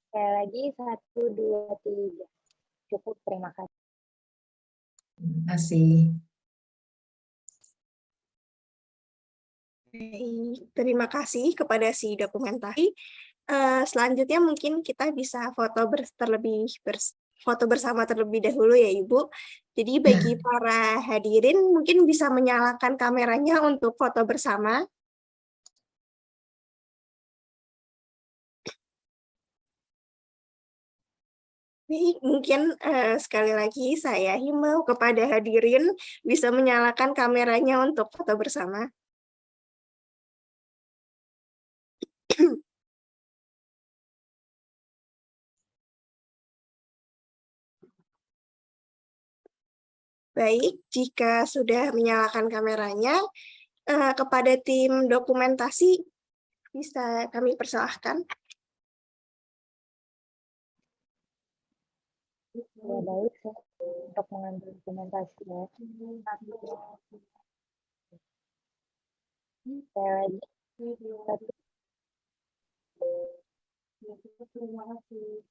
Sekali lagi 1, 2, 3. Cukup, terima kasih. Terima kasih. Terima kasih kepada si dokumentasi. Selanjutnya mungkin kita bisa foto bersama terlebih dahulu ya Ibu. Jadi bagi para hadirin mungkin bisa menyalakan kameranya untuk foto bersama. Baik, mungkin sekali lagi saya himbau kepada hadirin bisa menyalakan kameranya untuk foto bersama. Baik, jika sudah menyalakan kameranya, kepada tim dokumentasi bisa kami persilahkan. Ya, baik, untuk mengambil dokumentasi ya. Sekali lagi. 1.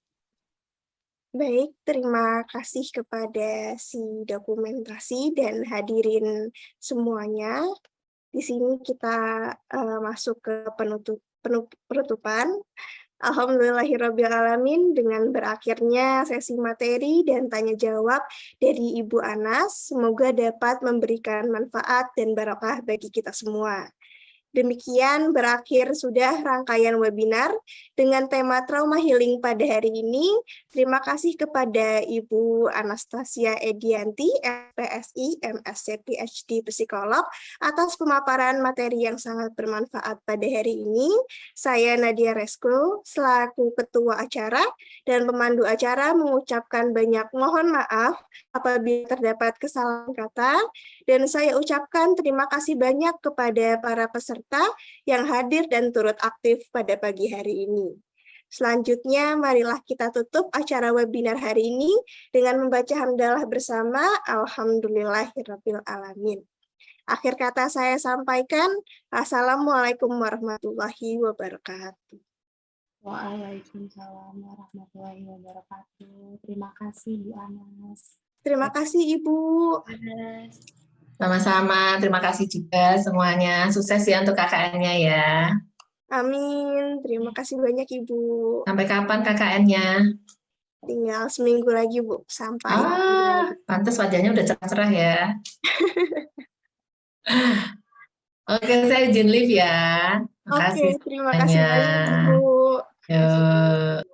Baik, terima kasih kepada si dokumentasi dan hadirin semuanya. Di sini kita masuk ke penutupan. Alhamdulillahirrabbilalamin, dengan berakhirnya sesi materi dan tanya jawab dari Ibu Anas, semoga dapat memberikan manfaat dan barokah bagi kita semua. Demikian berakhir sudah rangkaian webinar dengan tema trauma healing pada hari ini. Terima kasih kepada Ibu Anastasia Edianti, SPSI, MSc, PhD, Psikolog, atas pemaparan materi yang sangat bermanfaat pada hari ini. Saya Nadia Resko, selaku Ketua Acara dan pemandu acara mengucapkan banyak mohon maaf apabila terdapat kesalahan kata, dan saya ucapkan terima kasih banyak kepada para peserta yang hadir dan turut aktif pada pagi hari ini. Selanjutnya, marilah kita tutup acara webinar hari ini dengan membaca hamdalah bersama. Alhamdulillahirrabbilalamin. Akhir kata saya sampaikan, Assalamualaikum warahmatullahi wabarakatuh. Waalaikumsalam warahmatullahi wabarakatuh. Terima kasih Bu Anas. Terima kasih Ibu. Sama-sama, terima kasih juga semuanya. Sukses ya untuk KKN-nya ya. Amin. Terima kasih banyak Ibu. Sampai kapan KKN-nya? Tinggal seminggu lagi Bu. Sampai. Pantes wajahnya udah cerah-cerah ya. Oke, saya izin live ya. Oke, terima kasih banyak Ibu. Yuk.